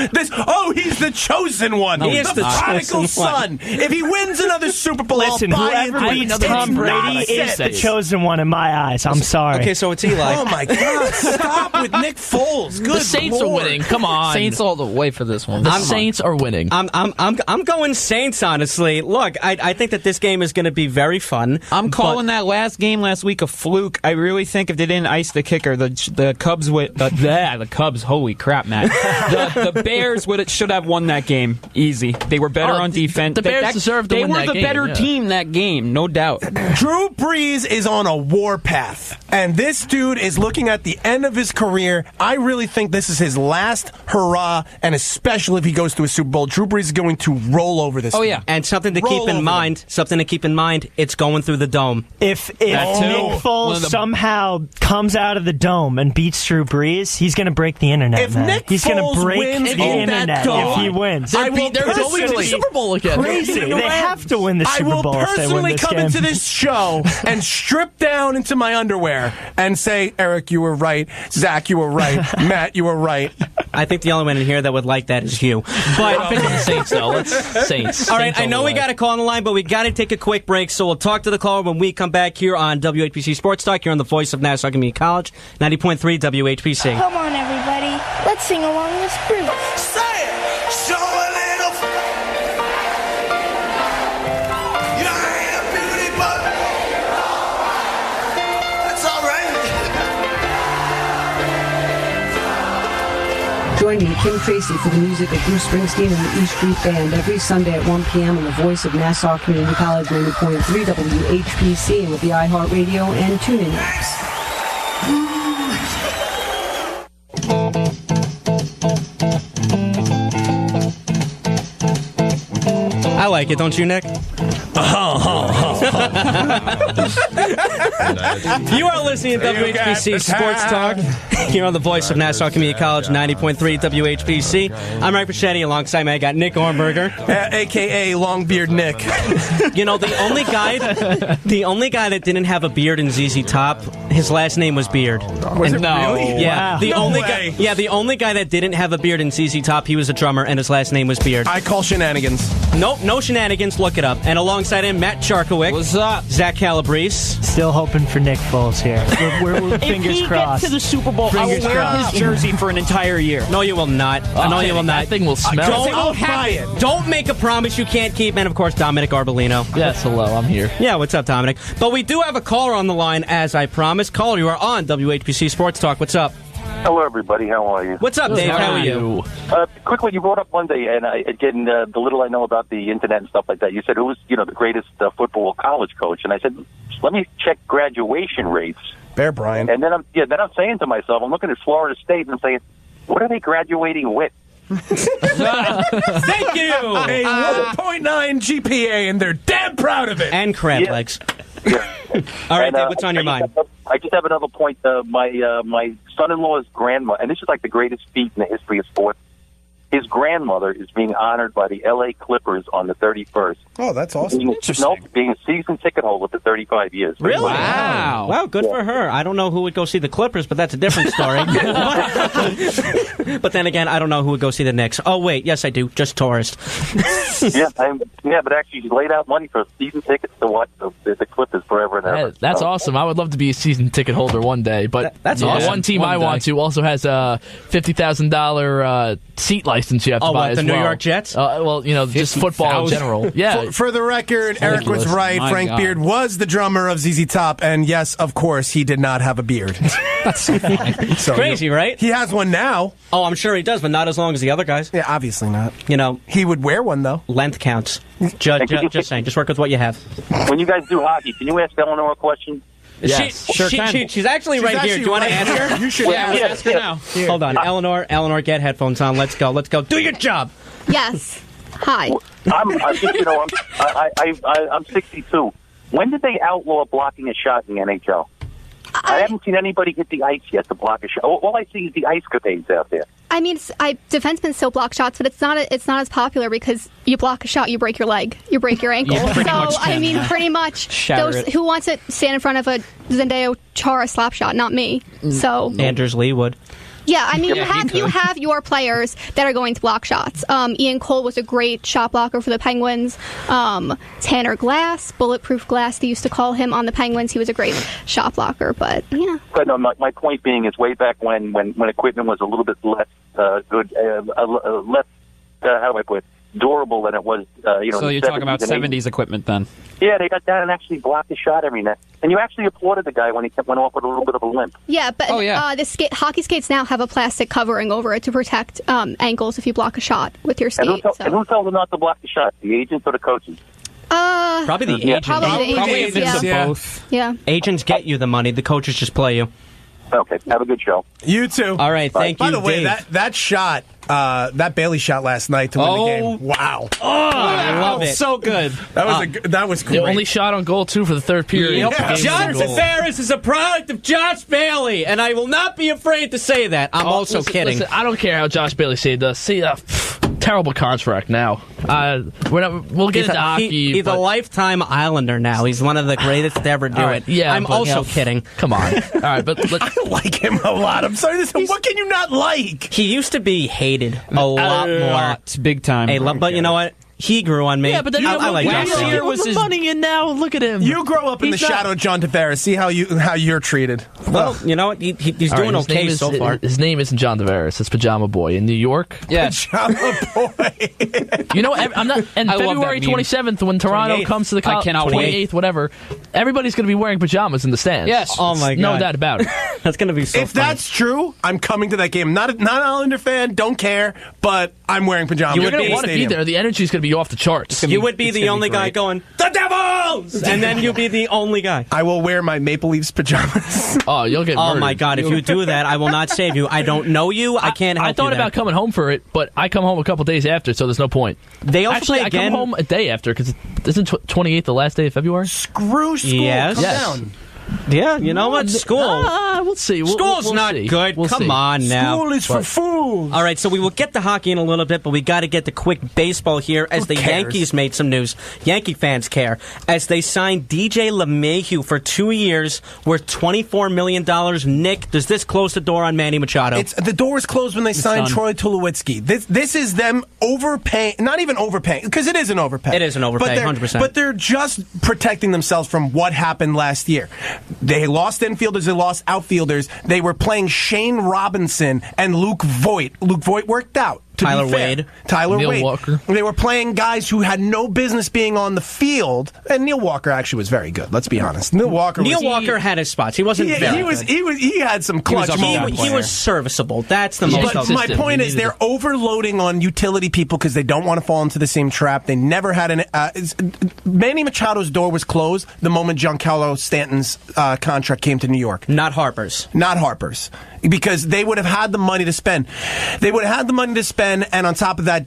Oh, he's the chosen one. He He's is the the prodigal chosen son. If he wins another Super Bowl, Listen, I'll buy whoever into it. beats It's Tom Brady nonsense. is the chosen one in my eyes. I'm sorry. Okay, so it's Eli. Oh my God! Stop with Nick Foles. Good The Saints Lord. are winning. Come on. Saints all the way for this one. The Saints are winning. I'm going Saints, honestly. Look, I think that this game is going to be very fun. I'm calling that last game last week a fluke. I really think if they didn't ice the kicker, the Cubs would. The Cubs, holy crap, Matt. The Bears should have won that game easy. They were better on defense. The Bears deserved to win that game. They were the better team that game, no doubt. Drew Brees is on a warpath, and this dude is looking at the end of his career. I really think this is his last hurrah, and especially if he goes to a Super Bowl, Drew Brees is going to roll over this. Oh, team. yeah. And something to keep in mind, it's going through the dome. If too. Nick Foles somehow comes out of the dome and beats Drew Brees, he's going to break the internet. If man. Nick he's going Foles to break wins the in internet that dome, if he wins. They're going to the Super Bowl again. Crazy. They have to win the I Super will Bowl if they win personally this come game. into this show and strip down into my underwear and say, Eric, you were right. Zach, you were right. Matt, you were right. I think the only one in here that would like that is you. But I'm picking the Saints, though. Saints. all right, Saints I know all the we way. got a call on the line, but we got to take a quick break. So we'll talk to the caller when we come back here on WHPC Sports Talk. Here on the voice of Nassau Community College, 90.3 WHPC. Come on, everybody. Let's sing along with Spruce. Say it! Show a little. You ain't a beauty, but it's all right. Join me, Kim Tracy, for the music of Bruce Springsteen and the E Street Band every Sunday at 1 p.m. on the voice of Nassau Community College 90.3 WHPC and with the iHeartRadio and TuneIn apps. I like it, don't you, Nick? You are listening to WHPC Sports Talk here on the voice of Nassau Community College, 90.3 WHPC. I'm Mike Pachetti. Alongside me, I got Nick Ornberger, a.k.a. Longbeard Nick. You know, the only guy that didn't have a beard in ZZ Top, his last name was Beard. Was it really? Yeah, Wow. the No only way. guy. Yeah, the only guy that didn't have a beard in ZZ Top, he was a drummer, and his last name was Beard. I call shenanigans. Nope, no shenanigans. Look it up. And alongside him, Matt Charkowick. What's up? Zach Calabrese. Still hoping for Nick Foles here. We're If fingers he crossed. gets to the Super Bowl, I will Fingers wear crossed. his jersey for an entire year. No, you will not. No, you will not. That thing will smell. I'll buy it. Don't make a promise you can't keep. And of course, Dominick Arbolino. Yes, hello, I'm here. Yeah, what's up, Dominic? But we do have a caller on the line, as I promised. Caller, you are on WHPC Sports Talk. What's up? Hello, everybody. How are you? What's up, Dave? How are you? Quickly, you brought up Monday, and the little I know about the internet and stuff like that, you said who was, the greatest football college coach, and I said, let me check graduation rates. Bear Bryant. And then I'm saying to myself, I'm looking at Florida State, and I'm saying, what are they graduating with? Thank you. A 1.9 GPA, and they're damn proud of it. And crab Yeah. legs. Yeah. All right, And, Dave, what's on your mind? I just have another point. My son-in-law's grandma, and this is like the greatest feat in the history of sports. His grandmother is being honored by the L.A. Clippers on the 31st. Oh, that's awesome. Being a season ticket holder for 35 years. Really? Wow. Wow, good for her. I don't know who would go see the Clippers, but that's a different story. But then again, I don't know who would go see the Knicks. Oh, wait, yes, I do. Just tourist. But actually, she laid out money for season tickets to watch the Clippers forever and ever. That's awesome. I would love to be a season ticket holder one day, but That's the awesome. one team One I day. want to also has a $50,000 seat license you have to Oh, buy what, as the New well. York Jets? Just football in 50,000? general. Yeah. For the record, Eric was right. My Frank God. Beard was the drummer of ZZ Top, and yes, of course, he did not have a beard. So Crazy, right? He has one now. Oh, I'm sure he does, but not as long as the other guys. Yeah, obviously not. You know, He would wear one, though. length counts. Just saying. Just work with what you have. When you guys do hockey, can you ask Eleanor a question? Yes. She's actually right here. Do you want to ask her? You should Yeah, ask. ask her now. Hold on. Eleanor, get headphones on. Let's go. Do your job. Yes. Hi. I'm 62. When did they outlaw blocking a shot in the NHL? I haven't seen anybody hit the ice yet to block a shot. All I see is the ice capades out there. I mean, defensemen still block shots, but it's not as popular because you block a shot, you break your leg, you break your ankle. Pretty much, who wants to stand in front of a Zendaya Chara slap shot? Not me. So Anders Lee would. Yeah, I mean, you have your players that are going to block shots. Ian Cole was a great shot blocker for the Penguins. Tanner Glass, Bulletproof Glass, they used to call him on the Penguins. He was a great shot blocker, but yeah. But no, my point being is way back when equipment was a little bit less good, less, how do I put it, durable than it was, So you're talking about 70s equipment then? Yeah, they got down and actually blocked the shot every net. And you actually applauded the guy when he went off with a little bit of a limp. Yeah, but hockey skates now have a plastic covering over it to protect ankles if you block a shot with your skate. And who tells them not to block the shot? The agents or the coaches? Probably the agents. Probably a mix of both. Yeah. Agents get you the money. The coaches just play you. Okay, have a good show. You too. All right, thank you, By the way, Dave. that shot, that Bailey shot last night to win the game. Wow. Oh, I love it. So good. That was great. The only shot on goal, too, for the third period. Yep. John Tavares is a product of Josh Bailey, and I will not be afraid to say that. I'm also kidding. Listen, I don't care how Josh Bailey saved us. See, terrible contract now. We'll get into hockey. He's a lifetime Islander now. He's one of the greatest to ever do it. Yeah, I'm also kidding. Come on. All right, but I like him a lot. I'm sorry. What can you not like? He used to be hated a lot more. Big time. But you know what? He grew on me. Yeah, but then I like last Josh year Bailey. was his money, and now look at him. You grow up in the shadow of John Tavares. See how you're treated. Well, you know what? He's doing okay so far. His name isn't John Tavares. It's Pajama Boy in New York. Yeah, Pajama Boy. You know, I'm not. And February 27th, when Toronto 28th. comes to the 28th, whatever, everybody's going to be wearing pajamas in the stands. Yes. Oh my God. No doubt about it. That's going to be so If funny. that's true, I'm coming to that game. Not an Islander fan. Don't care. But I'm wearing pajamas. You're going to want to be there. The energy's going to be off the charts. You would be the only guy going, "The Devils!" And then you'll be the only guy. I will wear my Maple Leafs pajamas. Oh, you'll get murdered. Oh my God! If you do that, I will not save you. I don't know you. I can't help you. I thought there. about coming home for it, but I come home a couple days after, so there's no point. They also Actually, play again. I come home a day after because isn't 28th the last day of February? Screw school. Yes. Come Yes. down. Yeah, you know what? School. We'll see. School's we'll not see. good. We'll Come see. on now. School is for fools. All right, so we will get to hockey in a little bit, but we got to get to quick baseball here as the cares? Yankees made some news. Yankee fans care as they signed DJ LeMahieu for 2 years, worth $24 million. Nick, does this close the door on Manny Machado? The door was closed when they signed done. Troy Tulowitzki. This is them overpaying, not even overpaying, because it is an overpay. It is an overpay, 100%. But they're just protecting themselves from what happened last year. They lost infielders, they lost outfielders. They were playing Shane Robinson and Luke Voigt. Luke Voigt worked out. Tyler Wade. Tyler Neil Wade. Walker. They were playing guys who had no business being on the field, and Neil Walker actually was very good. Let's be honest. Neil Walker had his spots. He wasn't very good. He had some clutch moments. He was serviceable. That's the most. But my point is, they're overloading on utility people because they don't want to fall into the same trap. They never had an. Manny Machado's door was closed the moment Giancarlo Stanton's contract came to New York. Not Harper's. Not Harper's. Because they would have had the money to spend. And on top of that,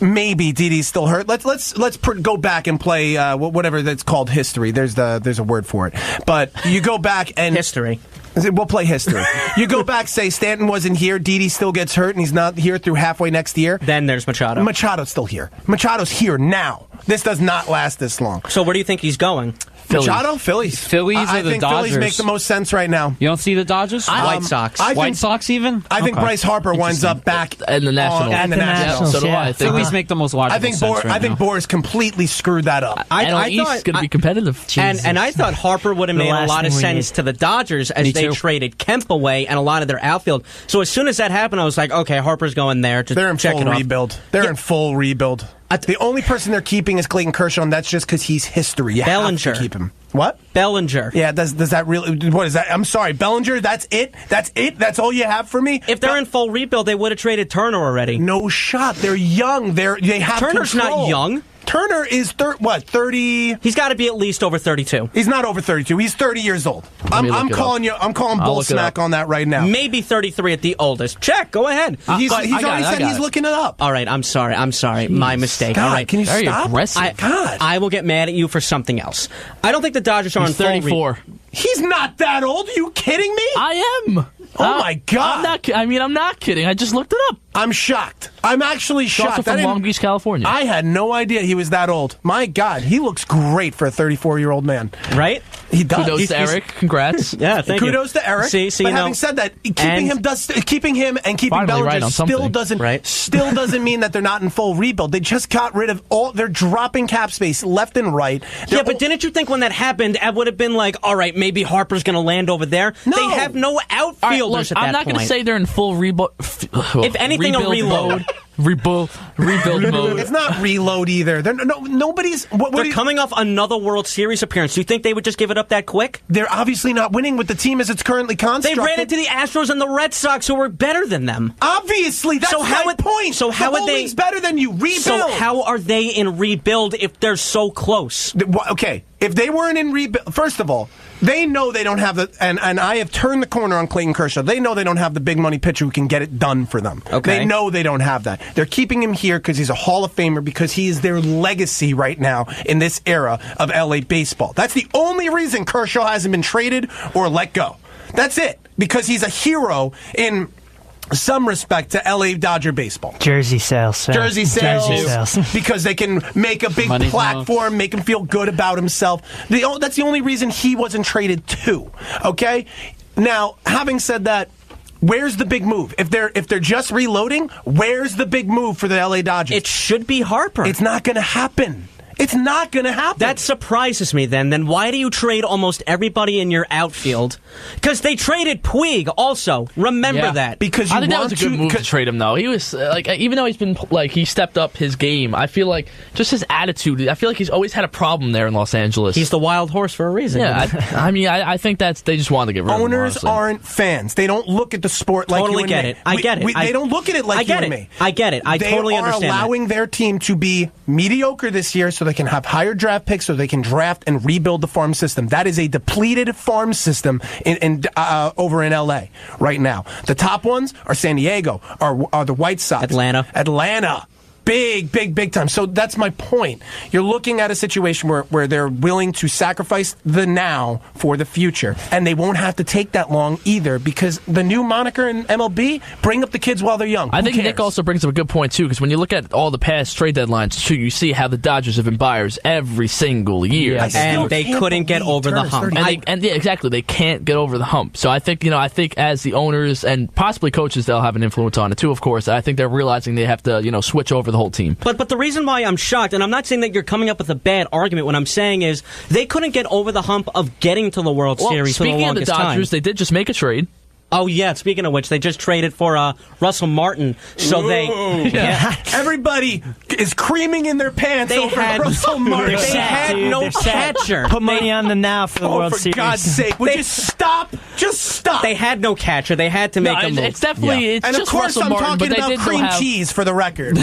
maybe Didi's still hurt. Let's go back and play whatever that's called history. There's a word for it. But you go back and history. We'll play history. You go back, say Stanton wasn't here, Didi still gets hurt, and he's not here through halfway next year. Then there's Machado. Machado's still here. Machado's here now. This does not last this long. So where do you think he's going? Machado, Phillies. Phillies or I the think Dodgers? Phillies make the most sense right now. You don't see the Dodgers? White Sox. White Sox even? I think Bryce Harper winds up back in the Nationals. And the Nationals. So do I. Phillies make the most logical sense I think Boras completely screwed that up. I East thought is going to be competitive. And I thought Harper would have made a last lot of thing we sense need. to the Dodgers as Me they too. traded Kemp away and a lot of their outfield. So as soon as that happened, I was like, okay, Harper's going there to They're in check full it off. rebuild. They're in full rebuild. The only person they're keeping is Clayton Kershaw, and that's just because he's history. You Bellinger. have to keep him. What? Bellinger. Yeah, does that really... What is that? I'm sorry, Bellinger, that's it? That's it? That's all you have for me? If they're in full rebuild, they would have traded Turner already. No shot. They're young. They have Turner's control. not young. Turner is 30... He's got to be at least over 32. He's not over 32. He's 30 years old. I'm calling bull smack on that right now. Maybe 33 at the oldest. Check. Go ahead. He's already said he's looking it up. All right. I'm sorry. My mistake. God, All right. can you stop? Aggressive. God. I will get mad at you for something else. I don't think the Dodgers are in full 34. He's not that old. Are you kidding me? I am. Oh my God! I'm not kidding. I just looked it up. I'm shocked. I'm actually He's shocked. also from Long Beach, California. I had no idea he was that old. My God, he looks great for a 34-year-old man. Right? He does. Kudos to Eric. Congrats. Yeah, thank you. Kudos to Eric. See, but having said that, keeping him and keeping Bellinger still doesn't mean that they're not in full rebuild. They just got rid of all. They're dropping cap space left and right. But didn't you think when that happened, it would have been like, all right, maybe Harper's going to land over there? No. They have no outfielders at that point. I'm not going to say they're in full rebuild. If anything, a reload. Rebuild mode. It's not reload either. Nobody's. They're coming off another World Series appearance. Do you think they would just give it up that quick? They're obviously not winning with the team as it's currently constructed. They ran into the Astros and the Red Sox, who were better than them. Obviously, that's my point. So how are they better than you? Rebuild. So how are they in rebuild if they're so close? Okay, if they weren't in rebuild, first of all, they know they don't have the, and I have turned the corner on Clayton Kershaw. They know they don't have the big money pitcher who can get it done for them. Okay. They know they don't have that. They're keeping him here because he's a Hall of Famer, because he is their legacy right now in this era of LA baseball. That's the only reason Kershaw hasn't been traded or let go. That's it. Because he's a hero in some respect to LA Dodger baseball. Jersey sales, sir. Jersey sales. Because they can make a big platform, make him feel good about himself. That's the only reason he wasn't traded too. Okay? Now, having said that, where's the big move? If they're just reloading, where's the big move for the LA Dodgers? It should be Harper. It's not going to happen. It's not going to happen. That surprises me then. Then why do you trade almost everybody in your outfield? Because they traded Puig also. Remember that. Because I think that was a good move to trade him, though. He was, even though he's been, he stepped up his game, I feel like just his attitude, I feel like he's always had a problem there in Los Angeles. He's the wild horse for a reason. Yeah, I think they just wanted to get rid of him. Owners aren't fans. They don't look at the sport like you and me. I get it. They don't look at it like you and me. I get it. I totally understand. They are allowing their team to be mediocre this year so they can have higher draft picks, so they can draft and rebuild the farm system. That is a depleted farm system over in LA right now. The top ones are San Diego, are the White Sox, Atlanta. Big time. So that's my point. You're looking at a situation where they're willing to sacrifice the now for the future. And they won't have to take that long either, because the new moniker in MLB, bring up the kids while they're young. I think Nick also brings up a good point, too, because when you look at all the past trade deadlines, too, you see how the Dodgers have been buyers every single year. Yes. And they couldn't get over the hump. Exactly. They can't get over the hump. So I think as the owners and possibly coaches, they'll have an influence on it, too, of course. I think they're realizing they have to, switch over the whole team. But the reason why I'm shocked, and I'm not saying that you're coming up with a bad argument, what I'm saying is they couldn't get over the hump of getting to the World Series for the longest time. Speaking of the Dodgers, they did just make a trade. Oh, yeah. Speaking of which, they just traded for Russell Martin. So everybody is creaming in their pants over Russell Martin. They had no catcher. Put money on the now for the World Series. For God's sake, would you stop? Just stop. They had no catcher. They had to make a move. It's definitely, it's and just of course Russell I'm Martin, talking but about cream cheese for the record.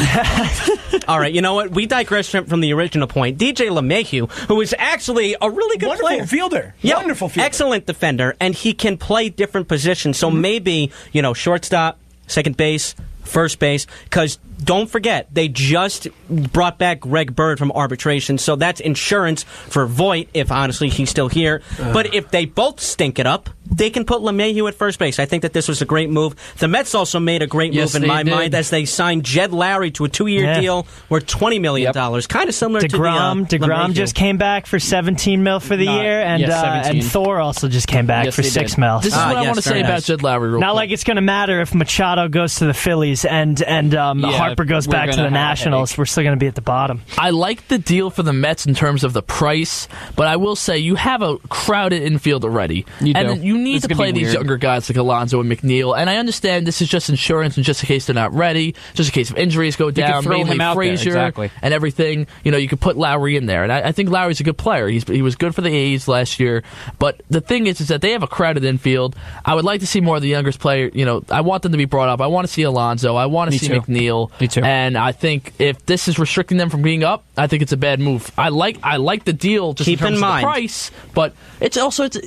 All right, you know what? We digress from the original point. DJ LeMahieu, who is actually a really good player. Fielder. Yeah, Wonderful fielder. Excellent defender, and he can play different positions. So maybe, shortstop, second base, first base, because don't forget, they just brought back Greg Bird from arbitration, so that's insurance for Voit, if honestly he's still here. But if they both stink it up, they can put LeMahieu at first base. I think that this was a great move. The Mets also made a great move in my mind as they signed Jed Lowry to a 2-year deal worth $20 million. Kind of similar to DeGrom just came back for $17 million for the year, and Thor also just came back for $6 million. This is what I want to say about Jed Lowry real quick. Not like it's going to matter if Machado goes to the Phillies and Harper goes back to the Nationals. We're still going to be at the bottom. I like the deal for the Mets in terms of the price, but I will say you have a crowded infield already. You need to play these younger guys like Alonso and McNeil, and I understand this is just insurance and just in case they're not ready, just in case if injuries go down, mainly Frazier and everything, you could put Lowry in there. And I think Lowry's a good player. He was good for the A's last year, but the thing is that they have a crowded infield. I would like to see more of the youngest player. I want them to be brought up. I want to see Alonso. Lonzo. I want to see too. McNeil. Me too. And I think if this is restricting them from being up, I think it's a bad move. I like the deal just Keep in terms in of mind. the price, but it's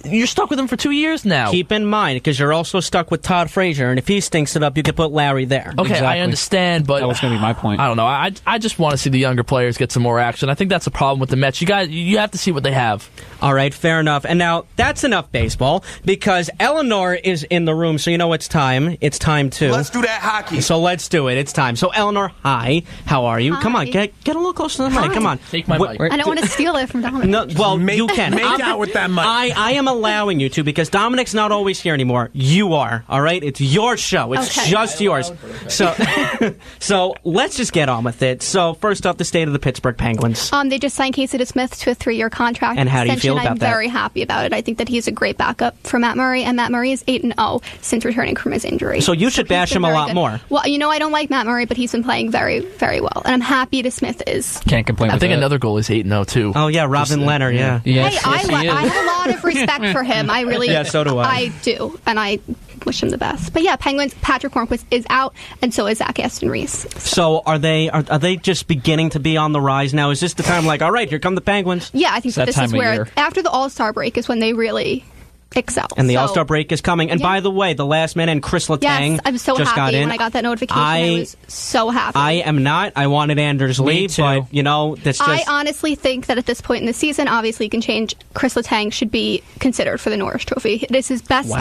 you're stuck with him for 2 years now. Keep in mind, because you're also stuck with Todd Frazier, and if he stinks it up, you could put Larry there. Okay, Exactly. I understand, but That was going to be my point. I don't know. I just want to see the younger players get some more action. I think that's a problem with the Mets. You have to see what they have. All right, fair enough. And now that's enough baseball, because Eleanor is in the room, so you know it's time. It's time to. Let's do that hockey. So let's do it. It's time. So Eleanor, hi. How are you? Hi. Come on, get a little closer to the mic. Come on. Take my mic. I don't want to steal it from Dominic. No, well, you can. Make out with that mic. I am allowing you to, because Dominic's not always here anymore. You are, all right? It's your show. It's Okay. just yours. So, so let's just get on with it. So first off, the state of the Pittsburgh Penguins. They just signed Casey DeSmith to a 3-year contract. And how do you feel extension. about that? I'm very happy about it. I think that he's a great backup for Matt Murray, and Matt Murray is 8-0 since returning from his injury. So you should bash He's him been a very lot good. more. Well, I don't like Matt Murray, but he's been playing very, very well, and I'm happy DeSmith is. Can't complain I with think that. another goal is 8-0 too. Oh yeah, Robin Leonard. Yeah. Yes, Hey, yes, he is. I have a lot of respect for him. I really. Yeah, so do I. I do, and I wish him the best. But yeah, Penguins. Patrick Hornquist is out, and so is Zach Aston Reese. So are they just beginning to be on the rise now? Is this the time, like, all right, here come the Penguins? Yeah, I think It's that this time is of where year. after the All-Star break is when they really excel. And the So- All-Star break is coming. And Yeah. by the way, the last man and Chris Letang Yes, I'm so just got happy in. when I got that notification. I was so happy. I am not. I wanted Anders Lee, too. but that's just. I honestly think that at this point in the season, obviously it can change. Chris Letang should be considered for the Norris Trophy. This is his best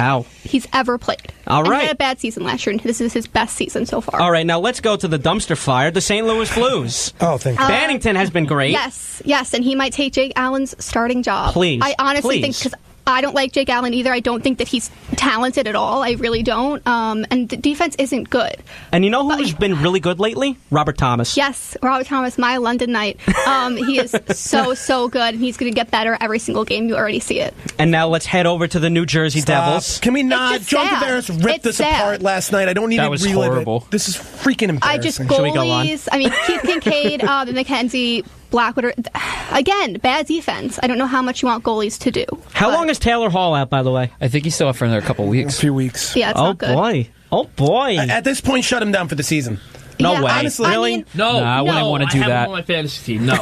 he's ever played. All And right. he had a bad season last year, and this is his best season so far. All right, now let's go to the dumpster fire, the St. Louis Blues. Oh, thank you. Bannington has been great. Yes, and he might take Jake Allen's starting job. Please, I honestly think, please. because I don't like Jake Allen either. I don't think that he's talented at all. I really don't. And the defense isn't good. And you know who's been really good lately? Robert Thomas. Yes, Robert Thomas, my London Knight. He is so good, and he's going to get better every single game. You already see it. And now let's head over to the New Jersey Devils. Can we not? just John sad. Tavares ripped It's this sad. apart last night. I don't need That to was relive horrible. it. This is freaking I just embarrassing. Should we go on? goalies. I mean, Keith Kincaid, Mackenzie, Blackwater. Again, bad defense. I don't know how much you want goalies to do. How but- long is Taylor Hall out, by the way? I think he's still up for another couple A weeks. few weeks. Yeah, it's Oh not good. boy. Oh boy. At this point, shut him down for the season. No Yeah, way. honestly. Really? I mean, No, Nah, I wouldn't wanna do I have that. him on my fantasy team. No.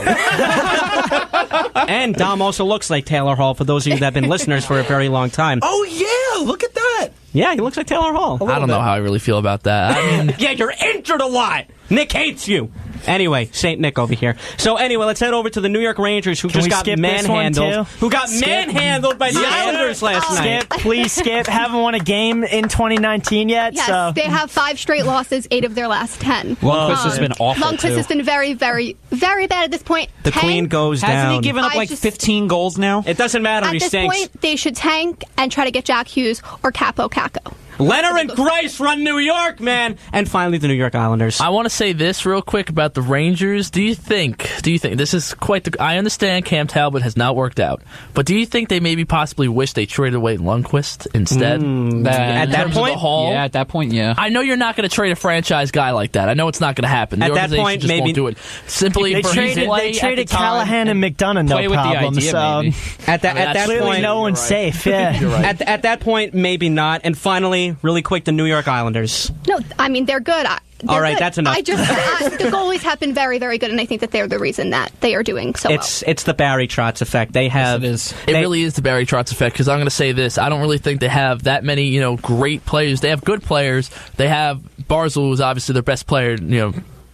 And Dom also looks like Taylor Hall, for those of you that have been listeners for a very long time. Oh yeah, look at that. Yeah, he looks like Taylor Hall. I don't know how I really feel about that. I mean, Yeah, you're injured a lot. Nick hates you. Anyway, Saint Nick over here. So anyway, let's head over to the New York Rangers, who Can just we got skip this one, manhandled. too? Who got manhandled by the Islanders last night. Skip, please skip. Haven't won a game in 2019 yet. Yes, so they have 5 straight losses, 8 of their last 10. Lundqvist has been awful, Lundqvist too. has been very, very, very bad at this point. The Tank. queen goes Hasn't down. he given up I like just- 15 goals now? It doesn't matter. At He this stinks. point, they should tank and try to get Jack Hughes or Capo Caco. Leonard and Grice run New York, man. And finally, the New York Islanders. I want to say this real quick about the Rangers. Do you think this is quite the? I understand Cam Talbot has not worked out, but do you think they maybe possibly wish they traded away Lundqvist instead? At In that terms of point, the haul? Yeah, at that point, yeah. I know you're not going to trade a franchise guy like that. I know it's not going to happen. The At that organization point, just maybe- won't do it. Simply they for his traded, play they at traded the time Callahan and McDonough, no play with the problem. idea, so maybe. at that clearly point, no one's safe. Yeah. You're right. at that point, maybe not. And finally, really quick, the New York Islanders. No, I mean, they're good. All right, that's enough. The goalies have been very, very good, and I think that they're the reason that they are doing so It's the Barry Trotz effect. They have. it is. It really is the Barry Trotz effect, because I'm going to say this. I don't really think they have that many, great players. They have good players. They have Barzal, who's obviously their best player,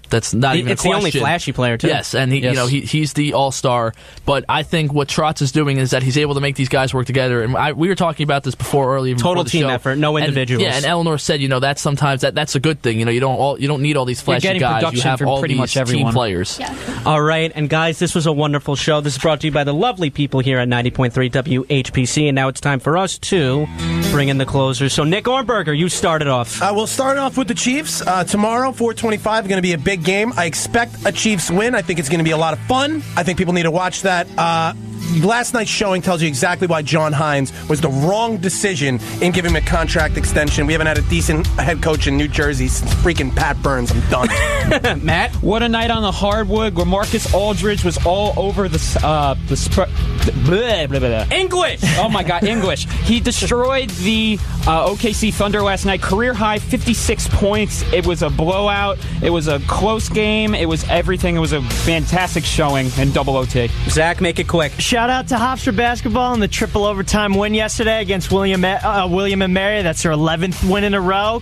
that's not even a It's the only question. flashy player, too. Yes, and he's the all-star. But I think what Trotz is doing is that he's able to make these guys work together. And we were talking about this before earlier. Total before the team show. effort, no individuals. And Eleanor said, that's sometimes that's a good thing. You don't need all these flashy getting guys. You production have from all pretty these much team everyone. players. All right, and guys, this was a wonderful show. This is brought to you by the lovely people here at 90.3 WHPC, and now it's time for us to bring in the closers. So, Nick Ornberger, you started off. We'll start off with the Chiefs. Tomorrow, 4:25, going to be a big game. I expect a Chiefs win. I think it's going to be a lot of fun. I think people need to watch that. last night's showing tells you exactly why John Hines was the wrong decision in giving him a contract extension. We haven't had a decent head coach in New Jersey since freaking Pat Burns. I'm done. Matt? What a night on the hardwood where Marcus Aldridge was all over English! Oh my God, English. He destroyed the OKC Thunder last night. Career high 56 points. It was a blowout. It was a close game. It was everything. It was a fantastic showing in double OT. Zach, make it quick. Shout out to Hofstra basketball in the triple overtime win yesterday against William and Mary. That's their 11th win in a row.